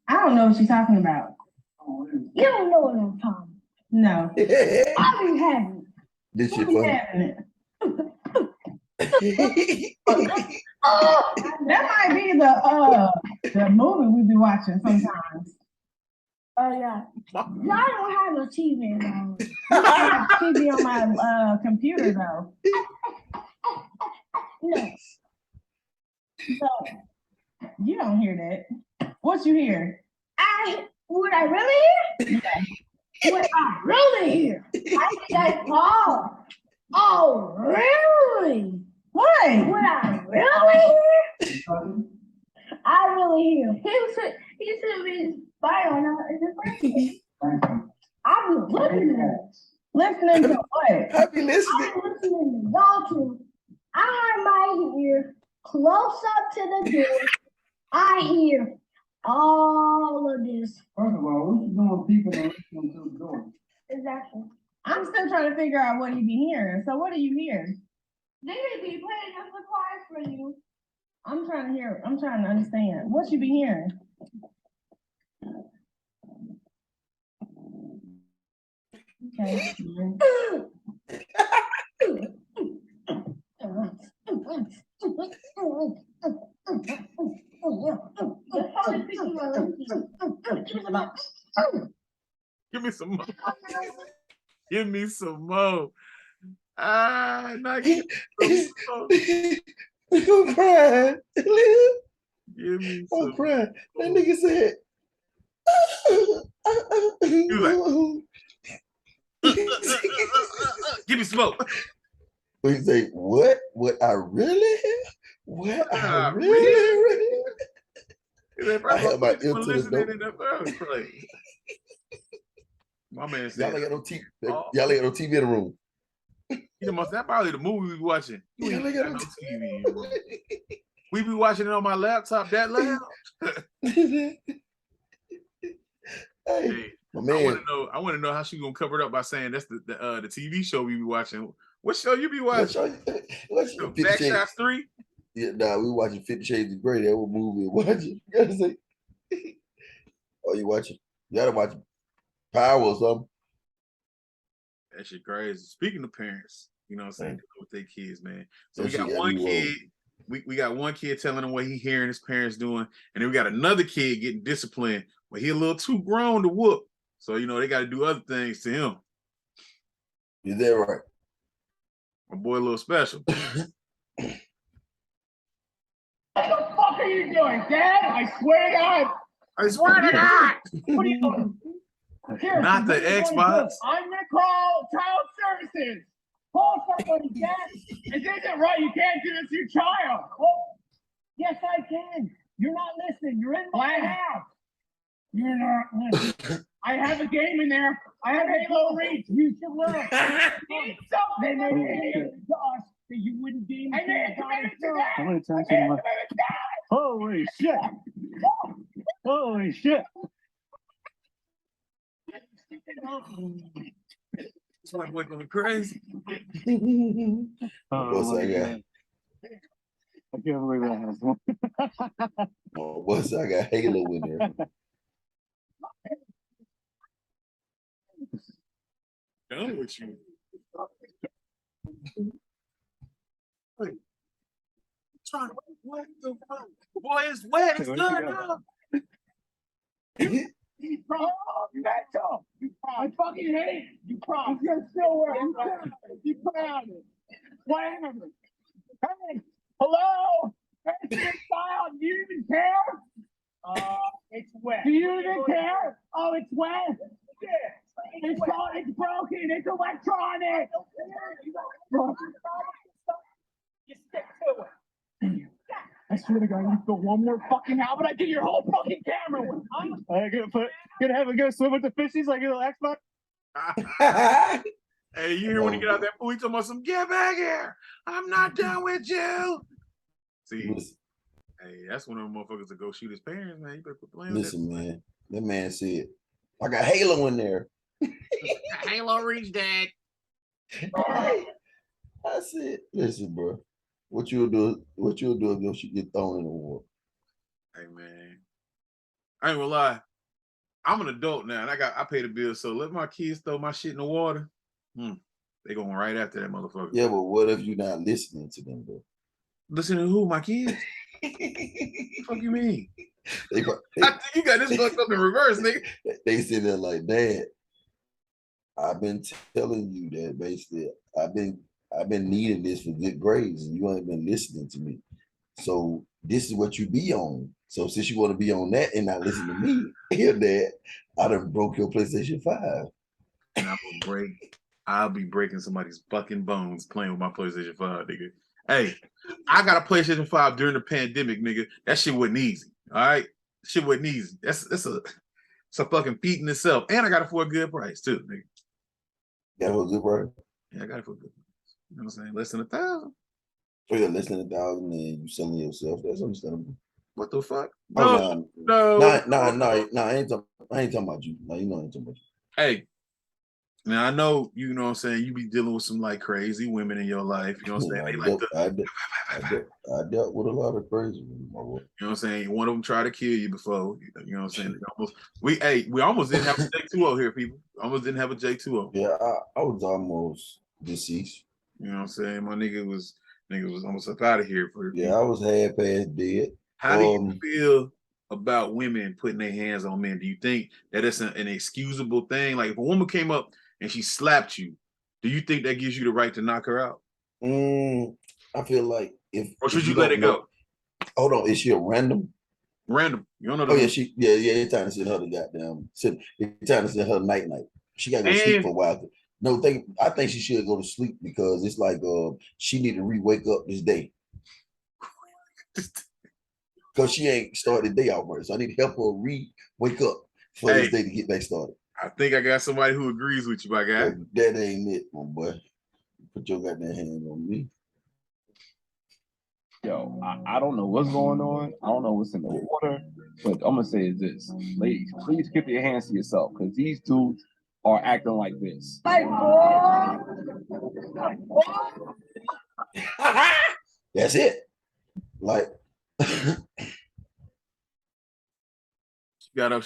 I don't know what she's talking about. You don't know what I'm talking about. No. I'll be having it. This shit I'll be funny. having it. That might be the movie we be watching sometimes. Oh yeah. Y'all don't have no TV though. I have TV on my computer though. No. So you don't hear that. What you hear? Would I really hear? Yeah. Would I really hear? I said, oh. Oh, really? What? Would I really hear? I really hear. He should be spying on the I be looking at it. Listening to what? I be listening. I'm listening to y'all too. I have my ear close up to the door. I hear all of this. First of all, what you doing peeping and listening to the door? Exactly. I'm still trying to figure out what you be hearing. So what do you hear? They be playing a surprise for you. I'm trying to hear. I'm trying to understand. What you be hearing? Okay. Give me some more. Give me some more. Not give me some more. I'm crying. Give me I'm some crying. That nigga said. Give me smoke. He say, what? What I really hear? What I really, really? I had my ear to the door. In the first place. My man said, Y'all ain't got no TV. Y'all ain't got no TV in the room. You know, that's probably the movie we be watching. You ain't got no TV. TV. We be watching it on my laptop that loud. Hey, my man. I want to know how she gonna cover it up by saying that's the TV show we be watching. What show you be watching? What show? Back Shots 3? Yeah, nah, we watching 50 Shades of Grey. That what movie we watching? You gotta say. Oh, you watching? You gotta watch Power or something. That shit crazy. Speaking of parents, you know what I'm saying, with their kids, man. So That we got shit got one me kid. We got one kid telling him what he hearing his parents doing, and then we got another kid getting disciplined, but he a little too grown to whoop. So you know they got to do other things to him. Is that right? My boy, a little special. What the fuck are you doing, Dad? I swear to God. I swear to God. What are you doing? Here, Not the Xbox. I'm gonna call child services. Call somebody, Dad. This isn't right. You can't do this to your child. Oh, yes, I can. You're not listening. You're in my house. You're not listening. I have a game in there. I have Halo Reach. You should learn. They made it to us that you wouldn't game. I made it to that. How many times have I... Holy shit! Holy shit! It's like boy going crazy. What's that guy? I can't believe that. What's I got Halo in there? done with you. Wait. What the fuck? Boy, it's wet. It's good now. You prom. You got to. You prom. I fucking hate it. You prom. You're still wearing. You proud. Wait a minute. Hey, hello. Hey, it's child. Do you even care? It's wet. Do you even care? Oh, it's wet. Yeah. It's broken. It's electronic. You stick to it. I swear to God, you go one more fucking hour, but I get your whole fucking camera with. I'm gonna have a go swim with the fishies like a little Xbox. Hey, you hear when you get out that pool, he talking about some get back here. I'm not done with you. See, hey, that's one of them motherfuckers to go shoot his parents, man. You better quit playing Listen, with man. That man said, I got Halo in there. Halo reach, Dad. I said, listen, bro. What you'll do if you get thrown in the water. Hey, man. I ain't gonna lie. I'm an adult now, and I pay the bill, so let my kids throw my shit in the water. They going right after that motherfucker. Yeah, but what if you're not listening to them, bro? Listening to who? My kids? What the fuck you mean? They I think you got this fucked up in reverse, nigga. They sit there like, Dad, I've been telling you that basically I've been needing this for good grades, and you ain't been listening to me. So this is what you be on. So since you want to be on that and not listen to me, here, Dad, I done broke your PlayStation 5. And I'll be breaking somebody's fucking bones playing with my PlayStation 5, nigga. Hey, I got a PlayStation 5 during the pandemic, nigga. That shit wasn't easy. All right? Shit wasn't easy. It's a fucking feat in itself. And I got it for a good price too, nigga. That was good, right? Yeah, I got it for a good price. You know what I'm saying? Less than 1,000. Oh, yeah, less than 1,000 and you selling yourself. That's understandable. What the fuck? No. No. I ain't talking about you. No, you know I ain't talking about you. Hey, now I know, you know what I'm saying, you be dealing with some like crazy women in your life. You know what I'm saying? I dealt with a lot of crazy women, my boy. You know what I'm saying? One of them tried to kill you before. You know what I'm saying? We almost didn't have a J2O here, people. Almost didn't have a J2O. Yeah, I was almost deceased. You know what I'm saying? My nigga was almost up out of here. I was half past dead. How do you feel about women putting their hands on men? Do you think that it's an excusable thing? Like if a woman came up and she slapped you, do you think that gives you the right to knock her out? I feel like or should you let it go? Hold on, is she a random? Random. You don't know. Oh yeah, it's time to send her the goddamn. It's time to send her night. She got to go sleep for a while. No, I think she should go to sleep because it's like she need to wake up this day. Because she ain't started the day out right. So I need to help her wake up for this day to get back started. I think I got somebody who agrees with you, my guy. That ain't it, my boy. Put your goddamn hand on me. Yo, I don't know what's going on. I don't know what's in the water. But I'm gonna say is this. Ladies, please keep your hands to yourself because these dudes are acting like this. That's it. Like she got up,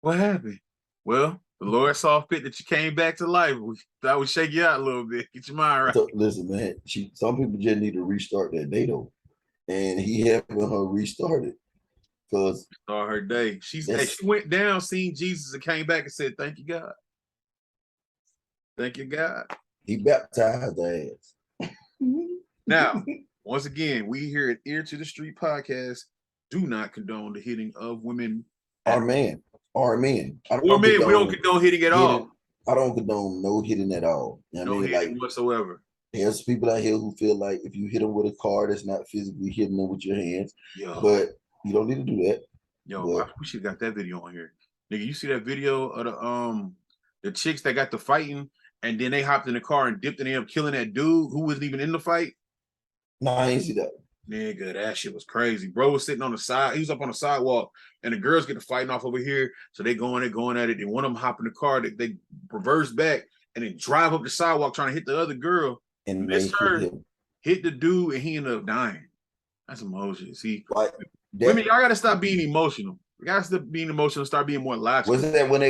what happened? Well, the Lord saw fit that you came back to life. That would shake you out a little bit. Get your mind right. So, listen, man. Some people just need to restart their day though, and he helping her restart it because start her day. She went down, seen Jesus, and came back and said, "Thank you, God. Thank you, God." He baptized her ass. Now, once again, we here at Ear to the Street podcast do not condone the hitting of women. Or men. We don't condone hitting at all. I don't condone no hitting at all. You know no hitting whatsoever. There's people out here who feel like if you hit them with a car, that's not physically hitting them with your hands. But you don't need to do that. We should have got that video on here. Nigga, you see that video of the chicks that got the fighting and then they hopped in the car and dipped and ended up killing that dude who wasn't even in the fight? No, I ain't see that. Nigga, that shit was crazy. Bro was sitting on the side. He was up on the sidewalk, and the girls get to fighting off over here. So they going at it. And one of them hop in the car. They reverse back and then drive up the sidewalk trying to hit the other girl. And missed her, hit the dude, and he ended up dying. That's emotional. See, women, y'all got to stop being emotional. Guys to being emotional, start being more logical. Was that when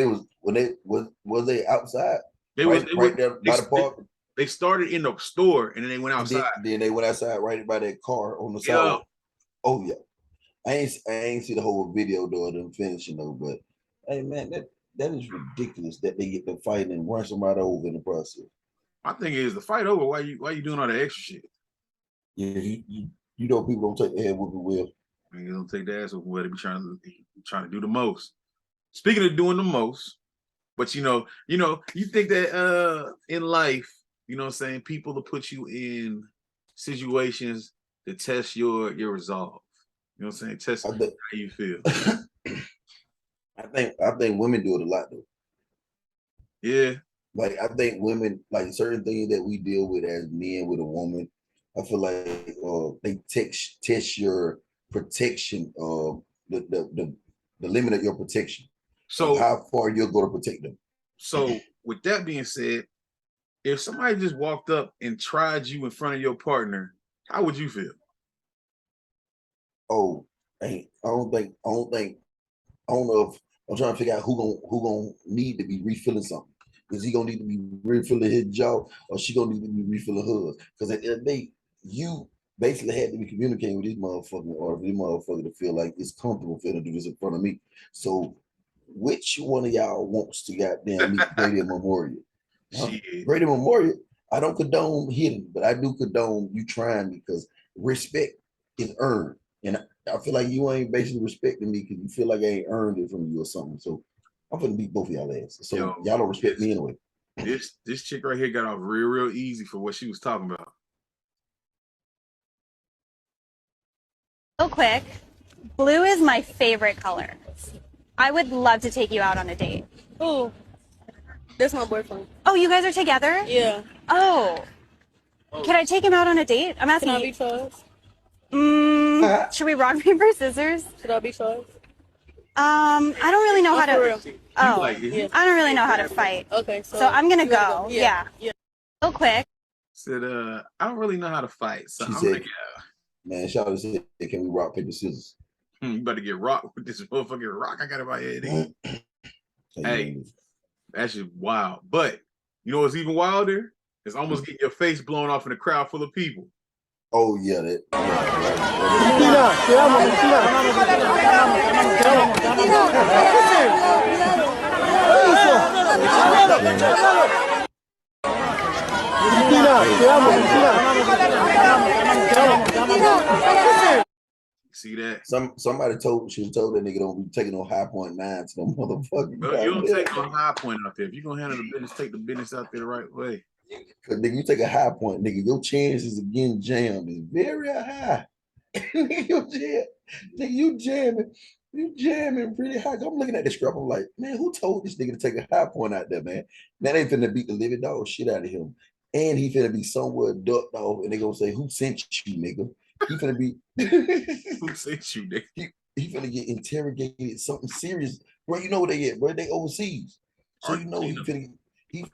they outside? They right, was right there by the park. They started in the store and then they went outside. Then they went outside right by that car on the Yeah. sidewalk. Oh yeah. I ain't see the whole video though of them finishing though, but hey man, that is ridiculous that they get to fight and run somebody over in the process. My thing is the fight over. Why you doing all the extra shit? Yeah, you know people don't take the head whooping well. You don't take the ass whooping well. They be trying to do the most. Speaking of doing the most, but you think that in life, you know what I'm saying, people to put you in situations to test your resolve. You know what I'm saying? Test how you feel. I think women do it a lot though. Yeah. Like I think women, like certain things that we deal with as men with a woman, I feel like they test your protection, the limit of your protection. So how far you'll go to protect them. So with that being said, if somebody just walked up and tried you in front of your partner, how would you feel? Oh, I don't know if I'm trying to figure out who gonna need to be refilling something. Is he gonna need to be refilling his jaw, or she gonna need to be refilling hers? Because at the end of the day, you basically had to be communicating with this motherfucker, or this motherfucker to feel like it's comfortable for him to do this in front of me. So, which one of y'all wants to goddamn meet Brady Memorial? Brady Memorial, I don't condone hitting, but I do condone you trying, because respect is earned. And I feel like you ain't basically respecting me because you feel like I ain't earned it from you or something. So I'm gonna beat both of y'all asses. So y'all don't respect me anyway. This chick right here got off real easy for what she was talking about. Real quick, blue is my favorite color. I would love to take you out on a date. Oh, that's my boyfriend. Oh, you guys are together? Yeah. Oh. Can I take him out on a date? I'm asking. Can I be first? Should we rock, paper, scissors? Should I be first? I don't really know how to. Oh, yeah. I don't really know how to fight. Okay, so I'm gonna go. Yeah. Real quick. Said, I don't really know how to fight. So she I'm said, like, man, Charlotte said, can we rock, paper, scissors? You better get rocked with this motherfucking rock I got in my head. Hey, that shit wild. But you know what's even wilder? It's almost getting your face blown off in a crowd full of people. Oh yeah, that. See that? Somebody she was told that nigga don't be taking no high point nine to no motherfucking. But you don't take no high point out there. If you're gonna handle the business, take the business out there the right way. Cause nigga, you take a high point, nigga, your chances of getting jammed is very high. Nigga, you jamming pretty high. I'm looking at the scrap. I'm like, man, who told this nigga to take a high point out there, man? Man, they finna beat the living dog shit out of him. And he finna be somewhere ducked off, and they gonna say, who sent you, nigga? He finna be who sent you, nigga? He finna get interrogated, something serious. Bro, you know where they at, bro? They overseas. So you know he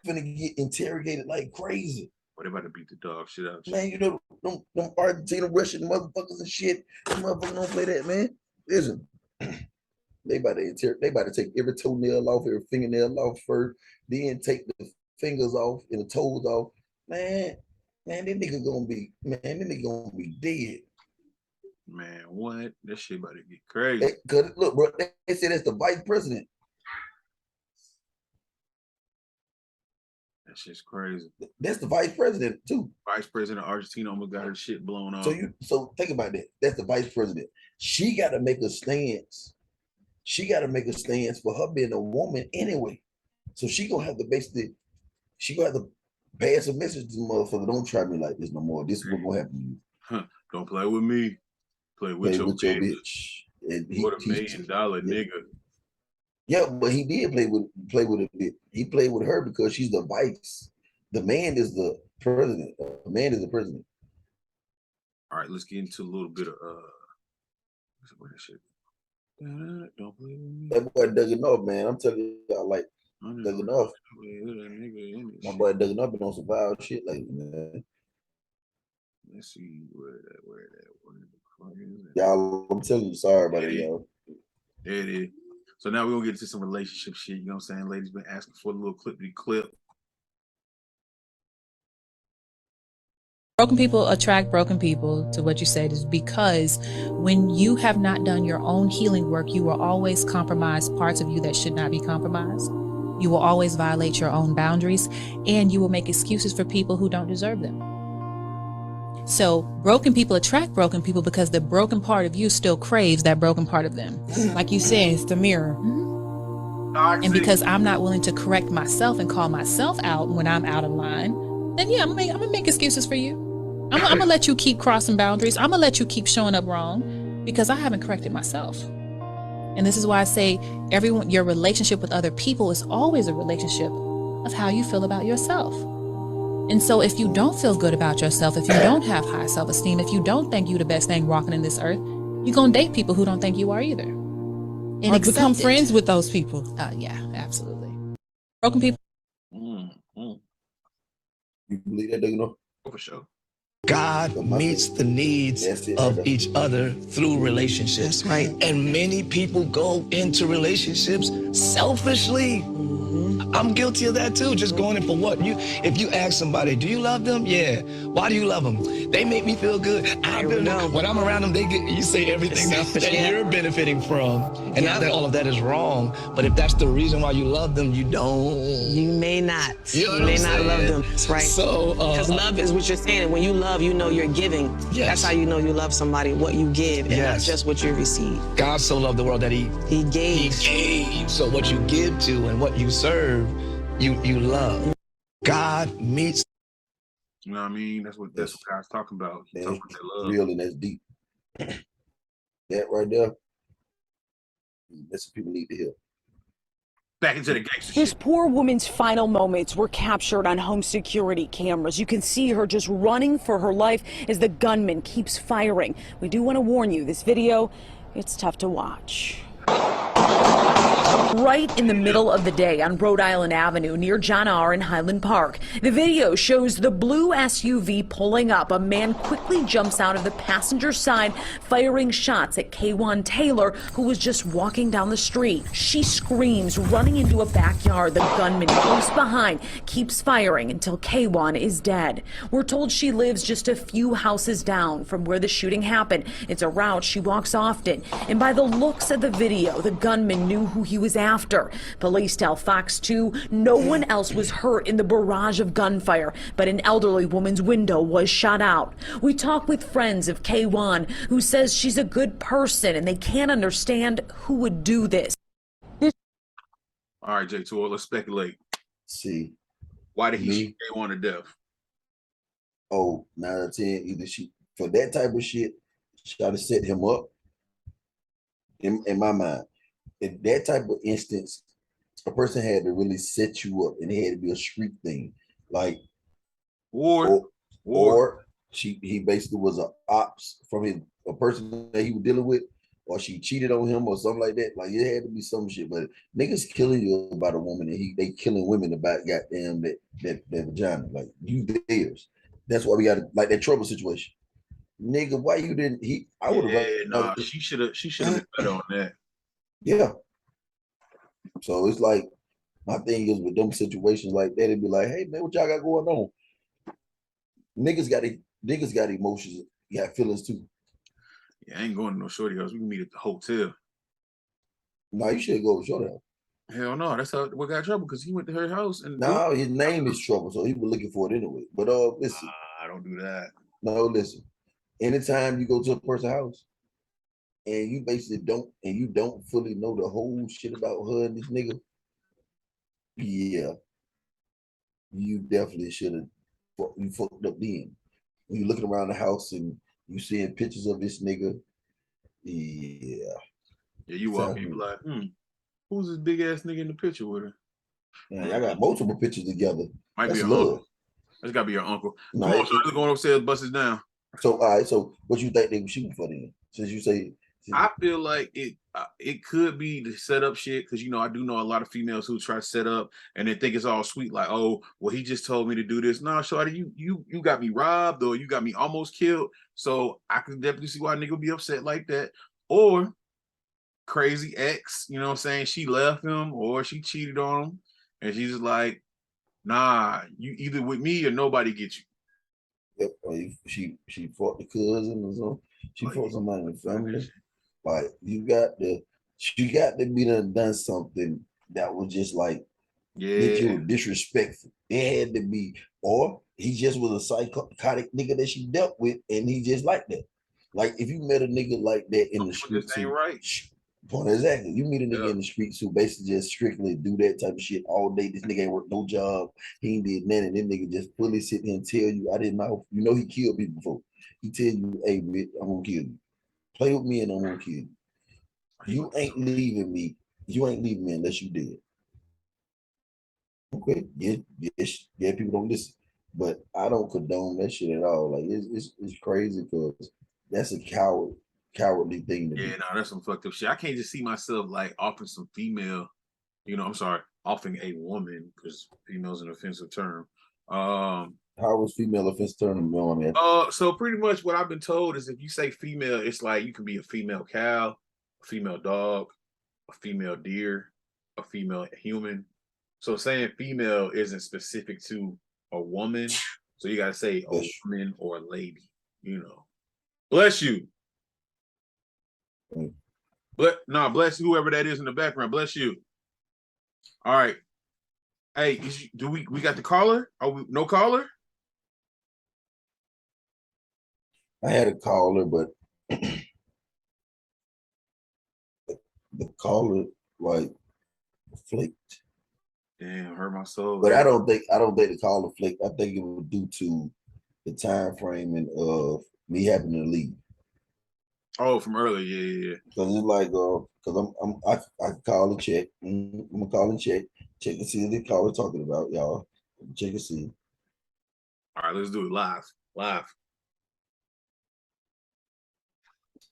finna get interrogated like crazy. But they about to beat the dog shit out. Man, you know, them Argentina, Russian motherfuckers and shit. Them motherfuckers don't play that, man. Listen, they about to take every toenail off, every fingernail off first, then take the fingers off and the toes off. Man, this nigga gonna be dead. Man, what? That shit about to get crazy. Look, bro, they said that's the vice president. That shit's crazy. That's the vice president too. Vice president of Argentina almost got her shit blown off. So think about that. That's the vice president. She got to make a stance. She got to make a stance for her being a woman anyway. So she gonna have to pass a message to the motherfucker. Don't try me like this no more. This is what gonna happen to you. Huh. Don't play with me. Play with your bitch. And what $1 million nigga. Yeah, but he did play with a bit. He played with her because she's the vice. The man is the president. The man is the president. All right, let's get into a little bit of what that shit. Don't play with me. That boy DougieNorth, man. I'm telling y'all, like DougieNorth. My boy DougieNorth been on some wild shit lately, man. Let's see where that. Y'all, I'm telling you, sorry about it, y'all. There it is. So now we're gonna get into some relationship shit. You know what I'm saying? Ladies been asking for a little clippity clip. Broken people attract broken people, to what you said, is because when you have not done your own healing work, you will always compromise parts of you that should not be compromised. You will always violate your own boundaries, and you will make excuses for people who don't deserve them. So broken people attract broken people because the broken part of you still craves that broken part of them. Like you said, it's the mirror. And because I'm not willing to correct myself and call myself out when I'm out of line, then yeah, I'm gonna make excuses for you. I'm gonna let you keep crossing boundaries. I'm gonna let you keep showing up wrong because I haven't corrected myself. And this is why I say your relationship with other people is always a relationship of how you feel about yourself. And so if you don't feel good about yourself, if you don't have high self-esteem, if you don't think you're the best thing walking in this earth, you're gonna date people who don't think you are either. And or become friends with those people. Yeah, absolutely. Broken people. You believe that, DougieNorth? For sure. God meets the needs of each other through relationships. That's right. And many people go into relationships selfishly. I'm guilty of that too, just going in for what you. If you ask somebody, do you love them? Yeah. Why do you love them? They make me feel good. When I'm around them, you say everything that you're benefiting from. And not that all of that is wrong, but if that's the reason why you love them, you don't. You may not. You know You may not love them. That's right. So, because love is what you're saying. When you love, you know you're giving. Yes. That's how you know you love somebody, what you give, and not just what you receive. God so loved the world that he gave. He gave. So what you give to and what you serve, you love. God meets. You know what I mean? That's what God's talking about. He's talking about that love. Real and that's deep. That right there, that's what people need to hear. Back into the gangster This poor woman's final moments were captured on home security cameras. You can see her just running for her life as the gunman keeps firing. We do want to warn you, this video, it's tough to watch. Right in the middle of the day on Rhode Island Avenue near John R. in Highland Park. The video shows the blue SUV pulling up. A man quickly jumps out of the passenger side, firing shots at Kwan Taylor, who was just walking down the street. She screams, running into a backyard. The gunman close behind keeps firing until Kwan is dead. We're told she lives just a few houses down from where the shooting happened. It's a route she walks often. And by the looks of the video, the gunman knew who he was after. Police tell Fox 2 no one else was hurt in the barrage of gunfire, but an elderly woman's window was shot out. We talk with friends of Kwan, who says she's a good person and they can't understand who would do this. All right, J2, let's speculate. See, why did he shoot K1 to death? Oh, 9 out of 10, either she, for that type of shit, she tried to set him up. In my mind, in that type of instance, a person had to really set you up, and it had to be a street thing, like or he basically was a ops from a person that he was dealing with, or she cheated on him or something like that. Like it had to be some shit. But niggas killing you about a woman, and they killing women about goddamn that vagina. Like you theirs. That's why we got like that trouble situation. Nigga, why you didn't? I would have. She should have been better on that. Yeah. So it's like my thing is with them situations like that, it'd be like, hey man, what y'all got going on? Niggas got emotions, got feelings too. Yeah, I ain't going to no shorty house. We can meet at the hotel. No, you should go to shorty house. Hell no, that's how we got trouble because he went to her house and no, his name is Trouble, so he was looking for it anyway. But listen, I don't do that. No, listen. Anytime you go to a person's house and you basically don't fully know the whole shit about her and this nigga, yeah, you definitely should have. You fucked up then. When you looking around the house and you seeing pictures of this nigga, yeah, you walk in like, who's this big ass nigga in the picture with her? Man, I got multiple pictures together. Might That's be your love. uncle. That's gotta be your uncle. No, Come on, so let's go upstairs, bust it down. So all right, so what you think they were shooting for then? Since you say, I feel like it could be the setup shit because I do know a lot of females who try to set up and they think it's all sweet, like, oh, well, he just told me to do this. No, shorty, you got me robbed or you got me almost killed. So I can definitely see why a nigga would be upset like that. Or crazy ex, you know what I'm saying? She left him or she cheated on him. And she's just like, nah, you either with me or nobody gets you. Yep. Or she fought the cousin or something. She fought somebody in the family. Like she got to be done something that was just like that you were disrespectful. It had to be, or he just was a psychotic nigga that she dealt with, and he just like that. Like if you met a nigga like that in the streets, ain't right. Exactly. You meet a nigga in the streets who basically just strictly do that type of shit all day. This nigga ain't work no job. He ain't did nothing. This nigga just fully sit there and tell you, I didn't know. You know he killed people before. He tell you, hey, bitch, I'm gonna kill you. Play with me and I'm gonna kill you. You ain't leaving me. You ain't leaving me unless you did. Okay, yeah, people don't listen, but I don't condone that shit at all. Like it's crazy because that's a cowardly thing to do. Yeah, no, that's some fucked up shit. I can't just see myself like offering some female, I'm sorry, offering a woman, because female's an offensive term. How was female offensive term, man? So pretty much what I've been told is if you say female, it's like you can be a female cow, a female dog, a female deer, a female human. So saying female isn't specific to a woman. So you gotta say a woman or a lady, Bless you. Bless whoever that is in the background. Bless you. All right. Hey, do we got the caller? No caller? I had a caller, but the caller like flaked. Damn, hurt my soul. But I don't think the caller flaked. I think it was due to the time framing of me having to leave. Oh, from earlier, yeah. Because it's like, because I call and check. I'm gonna call and check and see what the caller talking about, y'all. Check and see. All right, let's do it live.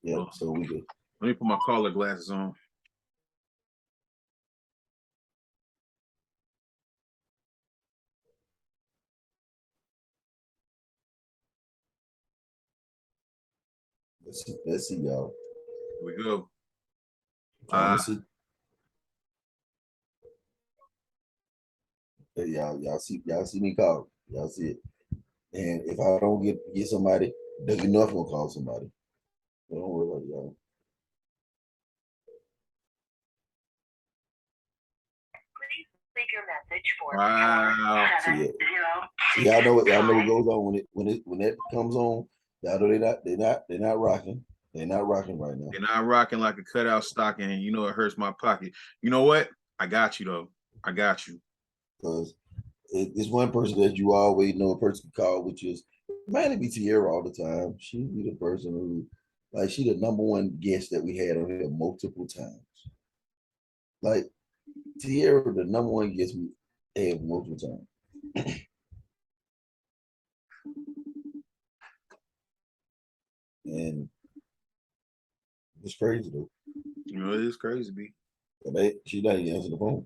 Yeah, so we good. Let me put my caller glasses on. Let's see, y'all. Here we go. Let's see. Hey, y'all see me call. Y'all see it. And if I don't get somebody, DougieNorth will call somebody. So don't worry about it, y'all. Please leave your message for Wow. See, y'all know what goes on when that comes on. Y'all know they're not rocking. They're not rocking right now. They're not rocking like a cutout stocking, and it hurts my pocket. You know what? I got you though. I got you. Because it's one person that you always know a person can call, which is mainly be Tierra all the time. She be the person who, like, she the number one guest that we had on here multiple times. Like Tierra, the number one guest we had multiple times. And it's crazy though. It is crazy, B. She not even answering the phone.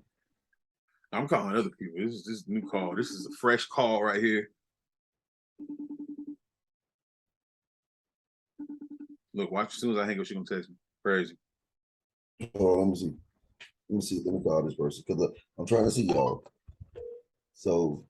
I'm calling other people. This is a new call. This is a fresh call right here. Look, watch as soon as I hang up, she's gonna text me. Crazy. Oh, let me see. Let me call this person because I'm trying to see y'all. So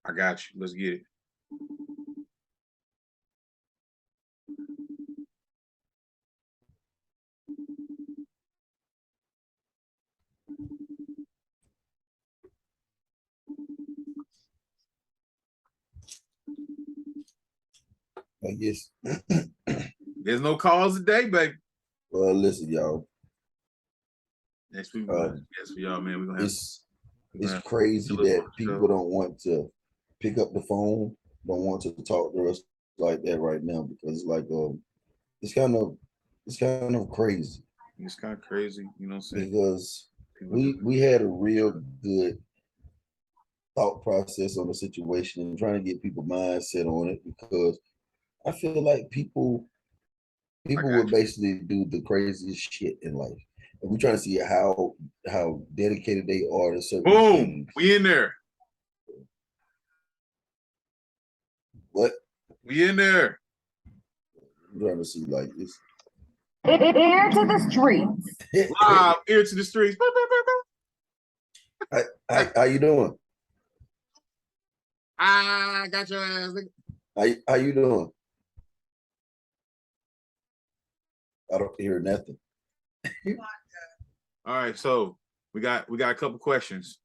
I got you. Let's get it. I guess there's no calls today, baby. Well, listen, y'all. Next week, yes, for y'all, man. We're gonna have. It's crazy that people don't want to pick up the phone, don't want to talk to us like that right now because it's kind of crazy. It's kind of crazy, you know what I'm saying? Because we had a real good thought process on the situation and trying to get people mindset on it, because I feel like people will basically do the craziest shit in life. And we're trying to see how dedicated they are to certain Boom. things. We in there. What? We in there. I'm trying to see like this. Ear to the streets. Live, ear to the streets. How you doing? I got your ass. How you doing? I don't hear nothing. All right, so we got a couple questions.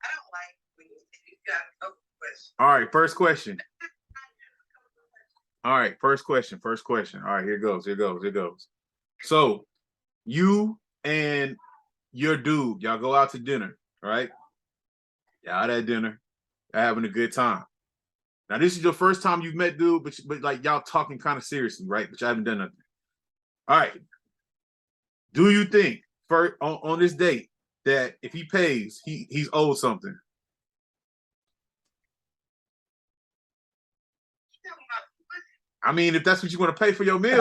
I don't like when you got a couple questions. All right, first question. All right, first question. All right, here goes. So you and your dude, y'all go out to dinner, right? Y'all out at dinner, y'all having a good time. Now, this is your first time you've met dude, but like y'all talking kind of seriously, right? But you haven't done nothing. All right. Do you think on this date that if he pays, he's owed something? I mean, if that's what you want to pay for your meal.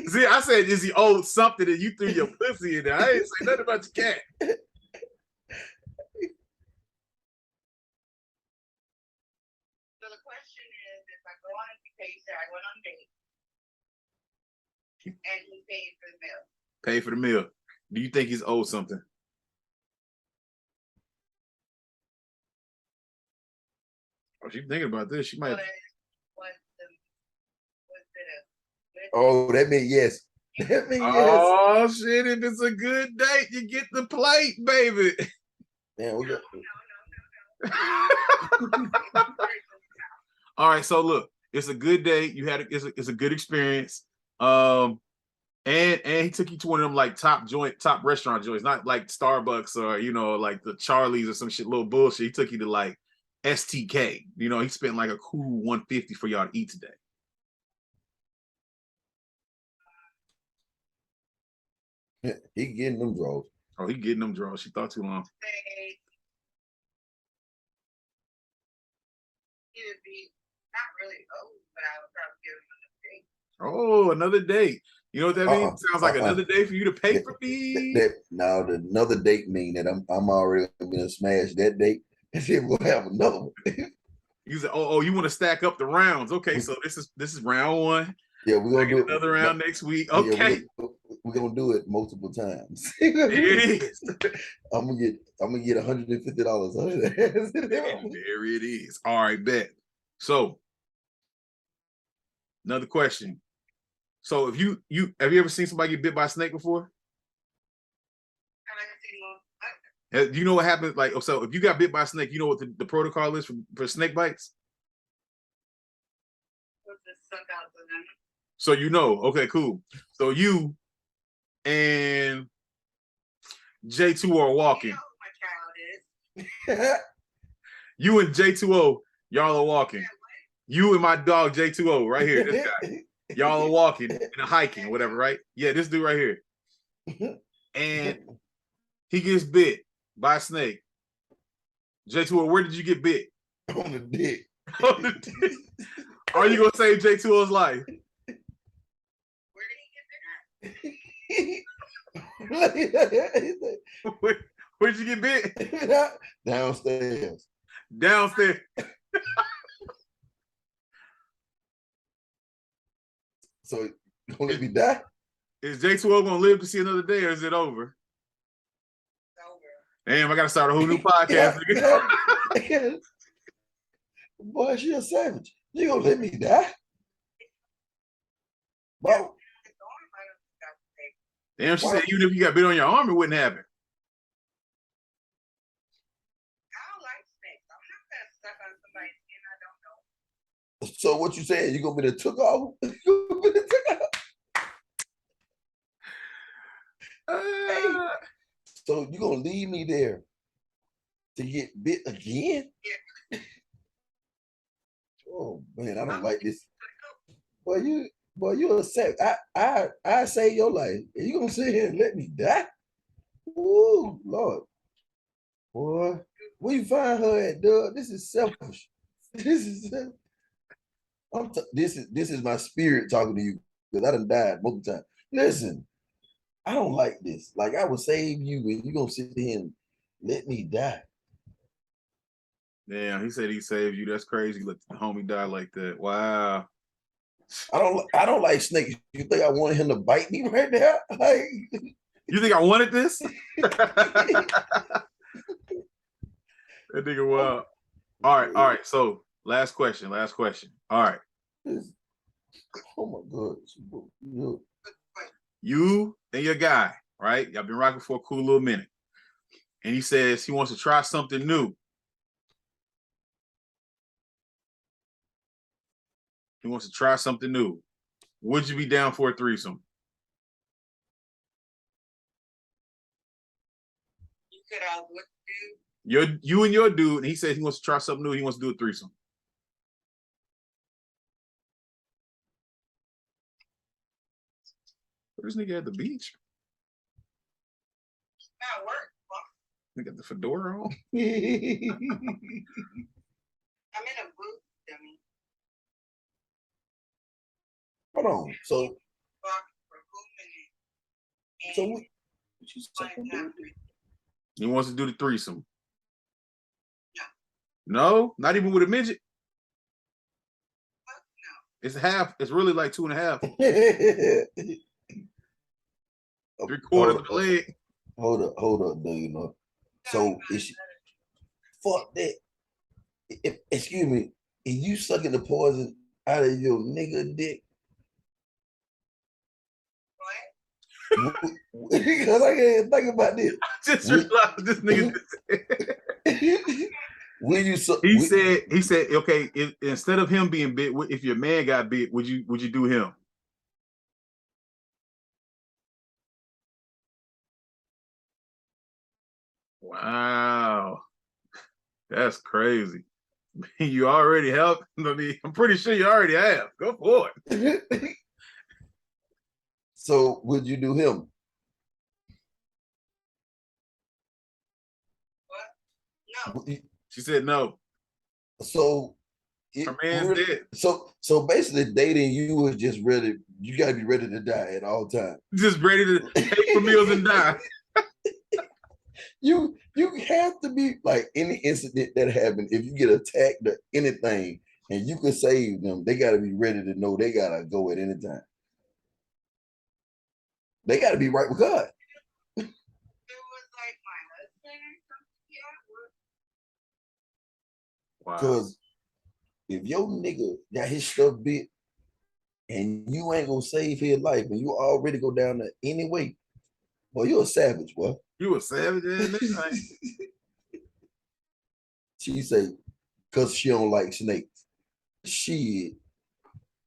See, I said, is he owed something and you threw your pussy in there? I ain't say nothing about your cat. So the question is, if I go on a vacation, I went on a date, and he paid for the meal. Pay for the meal. Do you think he's owed something? Oh, she's thinking about this. She might. Oh, that means yes. That means yes. Oh shit! If it's a good date, you get the plate, baby. Man, we got. All right, so look, it's a good date. You had it's a good experience. And he took you to one of them like top restaurant joints, not like Starbucks or like the Charlie's or some shit, little bullshit. He took you to like STK. He spent like a cool $150 for y'all to eat today. He getting them draws. Oh, he getting them draws. She thought too long. He would be not really old, but I would probably give him Oh, another date. You know what that means? Sounds like another day for you to pay for me. Now, another date mean that I'm already gonna smash that date, and then we'll have another one. You said, oh, you want to stack up the rounds? Okay, so this is round one. Yeah, we're gonna do another round next week. Okay, yeah, we're gonna do it multiple times. It is. I'm gonna get $150 out of that. There it is. All right, bet. So another question. So if you have you ever seen somebody get bit by a snake before? Do you know what happens? Like, so if you got bit by a snake, you know what the protocol is for snake bites? So okay, cool. So you and J2 are walking. You and J2O, y'all are walking. You and my dog J2O right here, this guy. Y'all are walking and hiking, whatever, right? Yeah, this dude right here. And he gets bit by a snake. J2O, where did you get bit? On the dick. On the dick. Are you gonna save J2O's life? Where'd you get bit? Downstairs. Downstairs. So you gonna let me die? Is J2O gonna live to see another day, or is it over? Damn, I gotta start a whole new podcast. Boy, she a savage. You gonna let me die? Bro. Damn, she said even if you got bit on your arm, it wouldn't happen. So what you saying? You gonna be the took off? Hey, so you gonna leave me there to get bit again? Oh man, I don't like this. Boy, you a savage. I save your life. And you gonna sit here and let me die? Ooh, Lord. Boy, where you find her at, Doug? This is selfish. This is this is my spirit talking to you because I done died multiple times. Listen, I don't like this. Like I will save you and you gonna sit here and let me die. Damn, he said he saved you. That's crazy. Let the homie die like that. Wow. I don't like snakes. You think I want him to bite me right now? Like, you think I wanted this? That nigga wild. All right. So last question. All right. Oh my God. You and your guy, right? Y'all been rocking for a cool little minute. And he says he wants to try something new. He wants to try something new. Would you be down for a threesome? You said I was what to do? You and your dude, and he said he wants to try something new. He wants to do a threesome. Where's this nigga at the beach? At work. They got the fedora on. I'm in a booth, dummy. Hold on. So what you saying? He wants to do the threesome. No, not even with a midget. It's half. It's really like 2.5. 3/4 of the leg. Hold up, DougieNorth. So is she, fuck that. Excuse me, is you sucking the poison out of your nigga dick? What? Because I can't think about this. Just realized this nigga. Will you? He said, okay. Instead of him being bit, if your man got bit, would you do him? Wow, that's crazy. You already have. I mean, I'm pretty sure you already have. Go for it. So would you do him? What? No. She said no. So her man's dead. So basically, dating you is just ready. You gotta be ready to die at all times. Just ready to pay for meals and die. You have to be like any incident that happened. If you get attacked or anything, and you can save them, they gotta be ready to know they gotta go at any time. They gotta be right with God. It was like my husband or something. Wow. Because if your nigga got his stuff bit and you ain't gonna save his life and you already go down there anyway, boy, you're a savage, boy. You a savage ass nigga. She say, because she don't like snakes. Shit,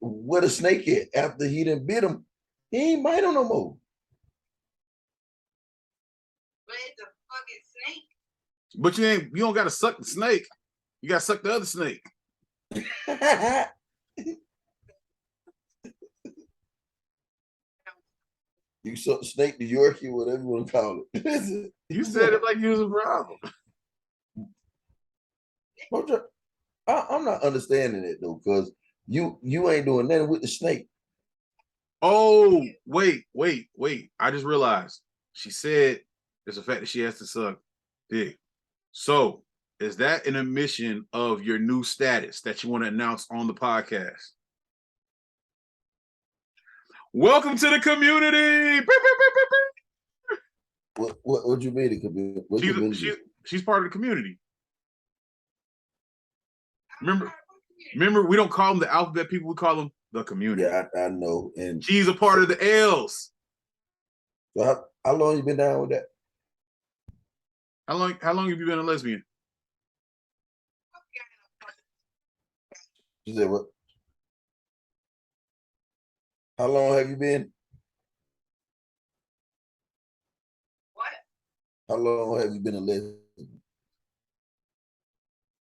where the snake at? After he done bit him, he ain't bite him no more. But it's a fucking snake. But you don't gotta suck the snake. You gotta suck the other snake. You suck the snake, the Yorkie, whatever you want to call it. You said it like you was a problem. I'm not understanding it though, because you ain't doing nothing with the snake. Oh, wait. I just realized she said there's a fact that she has to suck dick. So is that an admission of your new status that you want to announce on the podcast? Welcome to the community. What you mean the community? She's part of the community. Remember, we don't call them the alphabet people, we call them the community. Yeah, I know. And she's a part of the L's. So how long you been down with that? How long have you been a lesbian? She said what? How long have you been? What? How long have you been a lesbian?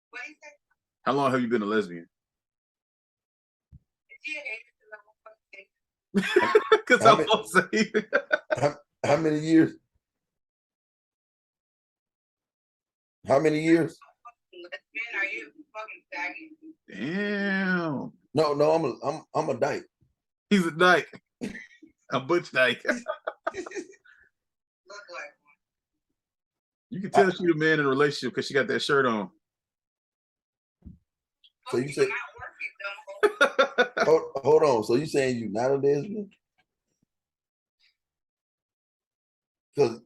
What is that? How long have you been a lesbian? Because I'm gonna say how many years? How many years? Man, are you fucking faggot? Damn. No, I'm a dyke. He's a dyke. A butch dyke. Look like You can tell she the man in a relationship because she got that shirt on. So you say, hold on. So you saying you not a lesbian? Because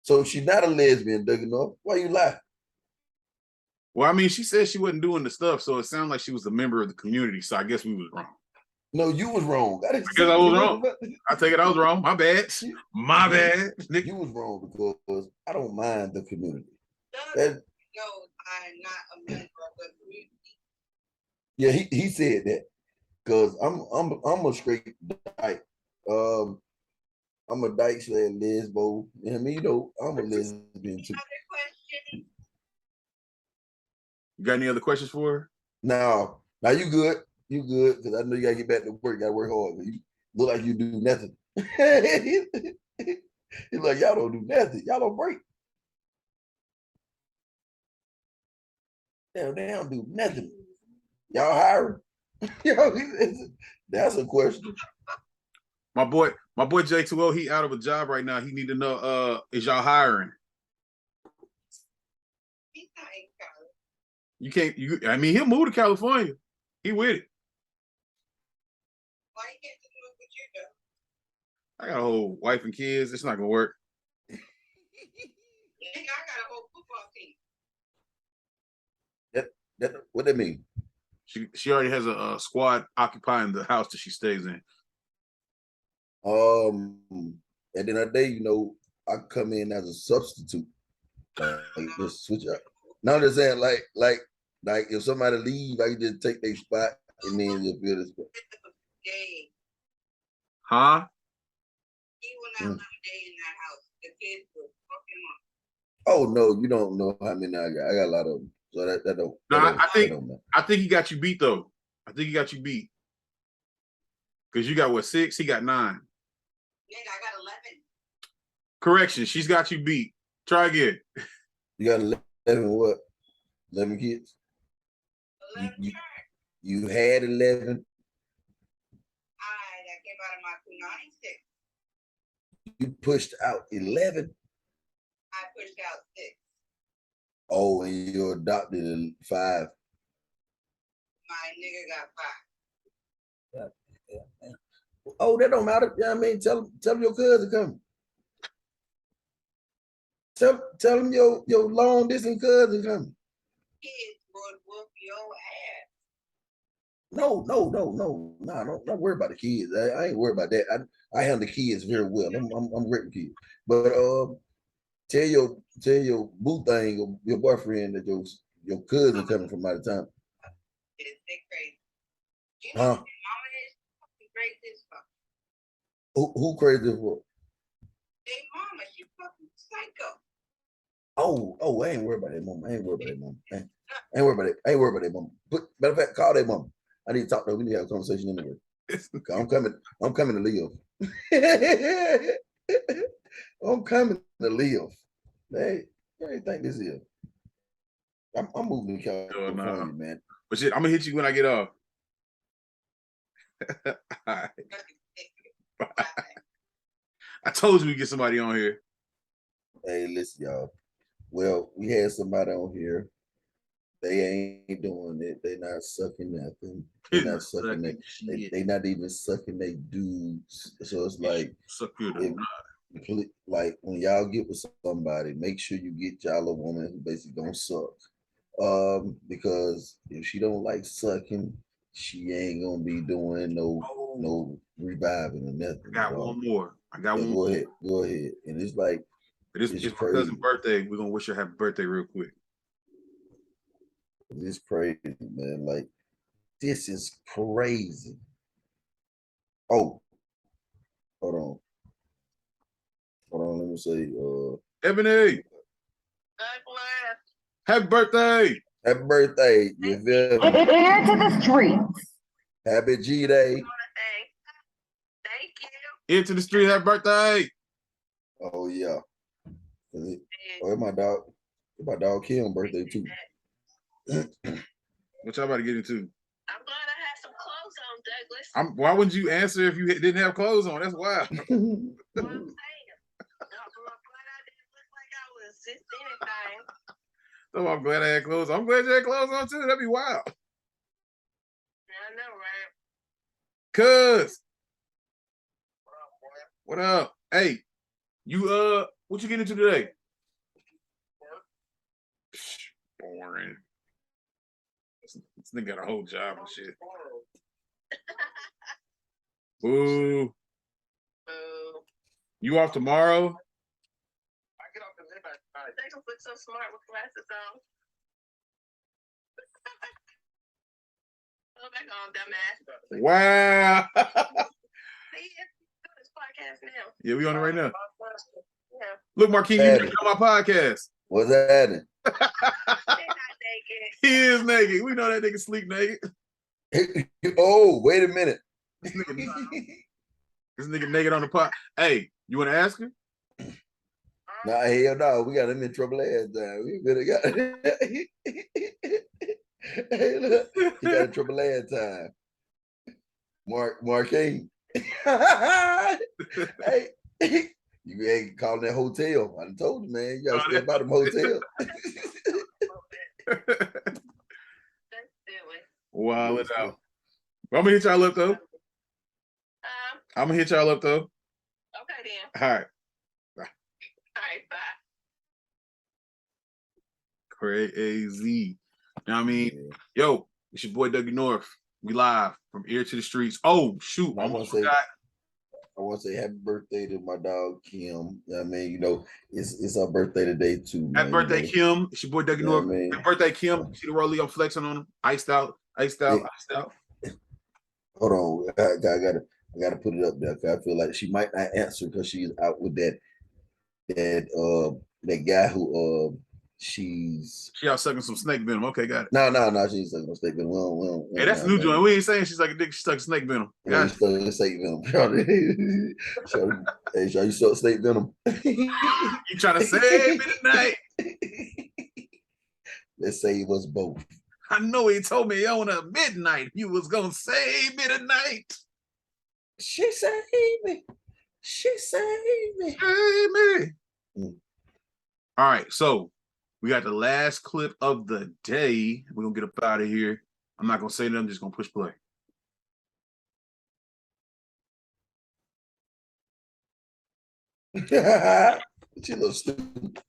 so she's not a lesbian, DougieNorth. Why you lie? Well, I mean, she said she wasn't doing the stuff, so it sounded like she was a member of the community. So I guess we was wrong. No, you was wrong. I guess I was wrong. I take it I was wrong. My bad. My bad. You was wrong because I don't mind the community. no, I'm not a member of the community. Yeah, he said that because I'm a straight dyke. I'm a dyke / lesbo. I mean, you know, I'm a lesbian too. You got any other questions for her? Now you good. You good, because I know you gotta get back to work. You gotta work hard. You look like you do nothing. He's like, y'all don't do nothing. Y'all don't break. They don't do nothing. Y'all hiring? That's a question. My boy J2O, he out of a job right now. He need to know, is y'all hiring? You can't. I mean, he'll move to California. He with it. Why you can't just move what you do? I got a whole wife and kids. It's not gonna work. Nigga, I got a whole football team. What that mean? She already has a squad occupying the house that she stays in. At the end of the day, you know, I come in as a substitute. Like just switch up. No, I'm just saying, like if somebody leave, I can just take their spot and then just fill the spot. Huh? He will not live a day in that house. The kids will fuck him up. Oh no, you don't know how many I got. I got a lot of them. So that don't. No, that don't I think he got you beat though. I think he got you beat. Because you got what, 6? He got 9. Nigga, I got 11. Correction, she's got you beat. Try again. You got 11 what? 11 kids? 11 you had 11. That came out of my Punani 6. You pushed out 11. I pushed out 6. Oh, and you adopted 5. My nigga got 5. Yeah. Oh, that don't matter. Yeah, I mean, tell your cousin come. Tell him your long distance cousin come. Kids would whoop your ass. No, don't worry about the kids. I ain't worried about that. I handle the kids very well. I'm great with kids. But tell your boo thing or your boyfriend that your cousin coming from out of town. They crazy. You Huh? know, mama is fucking crazy as fuck. Who crazy for? They mama, she fucking psycho. Oh, I ain't worried about that mom. I ain't worried about that mom. I ain't worried about that mom. Matter of fact, call that mom. I need to talk to her. We need to have a conversation anyway. I'm coming to live. I'm coming to live. Hey, what do you think this is? I'm moving to California, man. But shit, I'm gonna hit you when I get off. All right. Bye. I told you we get somebody on here. Hey, listen, y'all. Well, we had somebody on here. They ain't doing it. They not sucking nothing. They not sucking it. They not even sucking their dudes. So it's like, like when y'all get with somebody, make sure you get y'all a woman who basically don't suck. Because if she don't like sucking, she ain't gonna be doing no reviving or nothing. I got one more. Go ahead. And it's like, it's my cousin's birthday. We're gonna wish her happy birthday real quick. It's crazy, man. Like, this is crazy. Oh, hold on. Let me say, Ebony. Happy birthday. Happy birthday. You feel me? Air to the streets. Happy G-Day. Thank you. Into the street. Happy birthday. Oh, yeah. Oh, my dog Kim birthday too. What y'all about to get into? I'm glad I had some clothes on, Douglas. Why wouldn't you answer if you didn't have clothes on? That's wild. What I'm saying. I'm glad I didn't look like I was just anything. So I'm glad I had clothes. I'm glad you had clothes on too. That'd be wild. I know, right? Cuz. What up? Hey, you what you getting into today? Boring. This nigga got a whole job and shit. Boo. You off tomorrow? I get off the midnight. They don't look so smart with glasses on. Go back on, dumbass. Wow. See, it's podcast now. Yeah, we on it right now. Yeah. Look, Marquis, you on my podcast. What's happening? He is naked. We know that nigga sleep naked. Oh, wait a minute. This nigga naked on the pot. Hey, you want to ask her? Nah, hell no. We got him in trouble last time. We better got hey, look, he got in trouble last time. Marquis. Hey, you ain't calling that hotel. I done told you, man. You gotta stay by them hotel. Wow, it's out. I'm gonna hit y'all up though. I'm gonna hit y'all up though. Okay then. All right. Bye. All right, bye. Crazy. You know what I mean? Yo, it's your boy DougieNorth. We live from ear to the streets. Oh shoot, I almost forgot. I want to say happy birthday to my dog Kim. I mean, you know, it's our birthday today too. Happy birthday, Kim. It's your boy DougieNorth. Happy birthday, Kim. See the rollie I'm flexing on him. Iced out. Hold on. I gotta put it up there. I feel like she might not answer because she's out with that guy who she out sucking some snake venom. Okay, got it. No, she's sucking snake venom. We don't, hey, that's a new joint. We ain't saying she's like a dick, she sucks snake venom. Yeah, you suck snake venom. Hey, you suck snake venom. You trying to save me tonight? Let's save us both. I know he told me on a midnight you was gonna save me tonight. She saved me. She saved me. Save me. All right, so we got the last clip of the day. We're gonna get up out of here. I'm not gonna say nothing, I'm just gonna push play. She little stupid.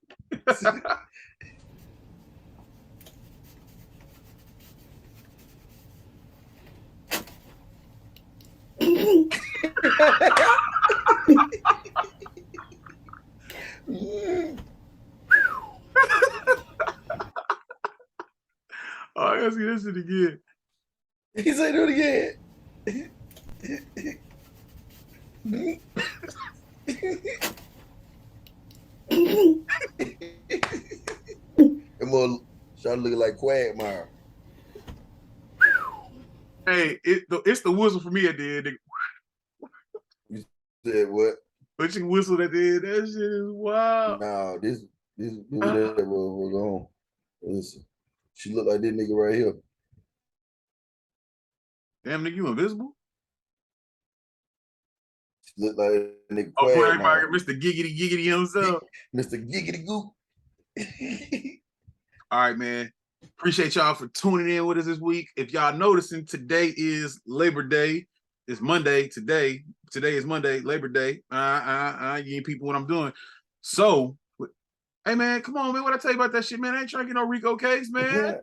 Oh, I gotta see this shit again. He said, do it again. And more started looking like Quagmire. Hey, it's the whistle for me at the end. You said what? But you can whistle at the end. That shit is wild. No, this we're going. Listen, she look like this nigga right here. Damn, nigga, you invisible? She look like a nigga. Oh, for everybody, Mr. Giggity himself. Mr. Giggity Goop. All right, man. Appreciate y'all for tuning in with us this week. If y'all noticing, today is Labor Day. It's Monday today. Today is Monday, Labor Day. You ain't people what I'm doing. So, hey, man, come on, man. What I tell you about that shit, man? I ain't trying to get no Rico case, man.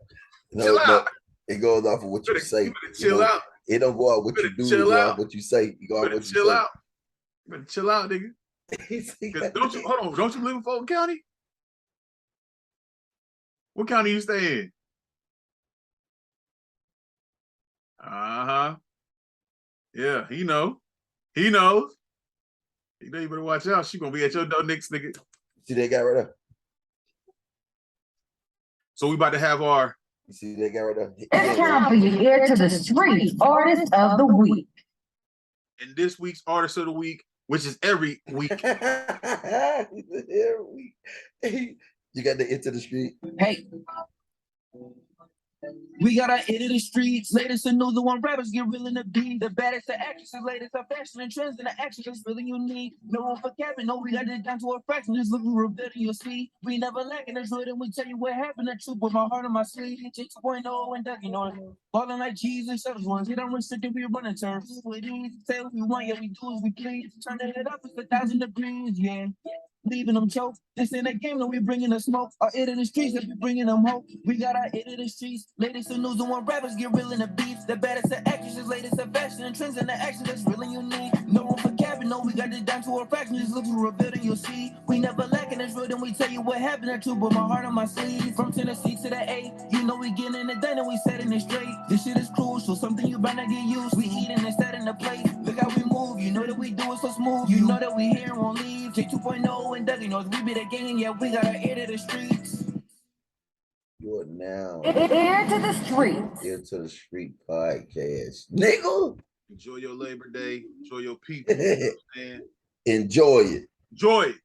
Chill out. It goes off of what you say. Chill out. It don't go out what you do. It goes off what you say. You go off what you say. Chill out. You better chill out, nigga. Don't you live in Fulton County? What county you stay in? Yeah, he know. He knows. You know you better watch out. She gonna be at your door next, nigga. See that guy right there? So we about to have our. You see that guy right there? It's time for your Ear to the Street Artist of the Week. And this week's Artist of the Week which is every week. Every week. You got the Into the Street. Hey. We got our hit of the streets, latest and news, the one rappers get real in the beat. The baddest of actresses, latest of fashion and trends, and the action that's really unique. No room for capping, no, we got it down to a fraction. Just looking real better, you'll see. We never lacking the truth, and we tell you what happened. The truth with my heart on my sleeve. J2.0 and DougieNorth. Balling like Jesus, shuttles ones. Hit on restricted, we running turns. What it is, say what we want, yeah, we do as we please. Turn the head up, it's 1,000 degrees, yeah. Leaving them choke. This ain't a game, no, we bringing the smoke. Our hit of the streets, that we bringing them hope. We got our hit of the streets. Latest in news, the one rappers get real in the beats. The baddest of actresses, latest of fashion and trends, and the action that's really unique. No room for capping, no, we got it down to a fraction. Just look real better, and you'll see. We never lacking, it's real, then we tell you what happened. That truth, but my heart on my sleeve. From Tennessee to the A, you know we getting it done, and we setting it straight. This shit is crucial, something you better get used. We eating and setting the plate. Look how we move, you know that we do it so smooth. You know that we here and won't leave. J2.0 and DougieNorth, we be the gang, yeah, we got our ear to the streets. You are now Ear to the Streets. Ear to the Street podcast. Nigga. Enjoy your Labor Day. Enjoy your people. You know what I'm saying? Enjoy it. Enjoy it.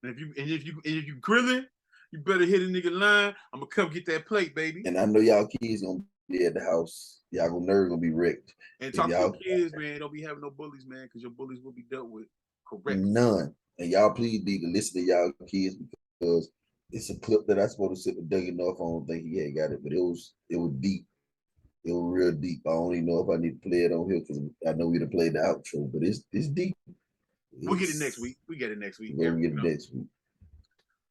And if you grilling, you better hit a nigga line. I'm gonna come get that plate, baby. And I know y'all kids gonna be at the house. Y'all gonna be wrecked. And talk to your kids, man. Don't be having no bullies, man, because your bullies will be dealt with. Correct. None. And y'all please need to listen to y'all kids because it's a clip that I supposed to sit with DougieNorth. I don't think he had got it, but it was deep. It was real deep. I don't even know if I need to play it on here because I know we done played the outro, but it's deep. We'll get it next week. We get it next week. We'll get it next week.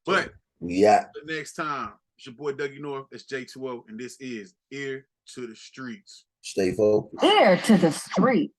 But yeah, the next time, it's your boy DougieNorth. It's J2O, and this is Ear to the Streets. Stay focused. Ear to the Streets.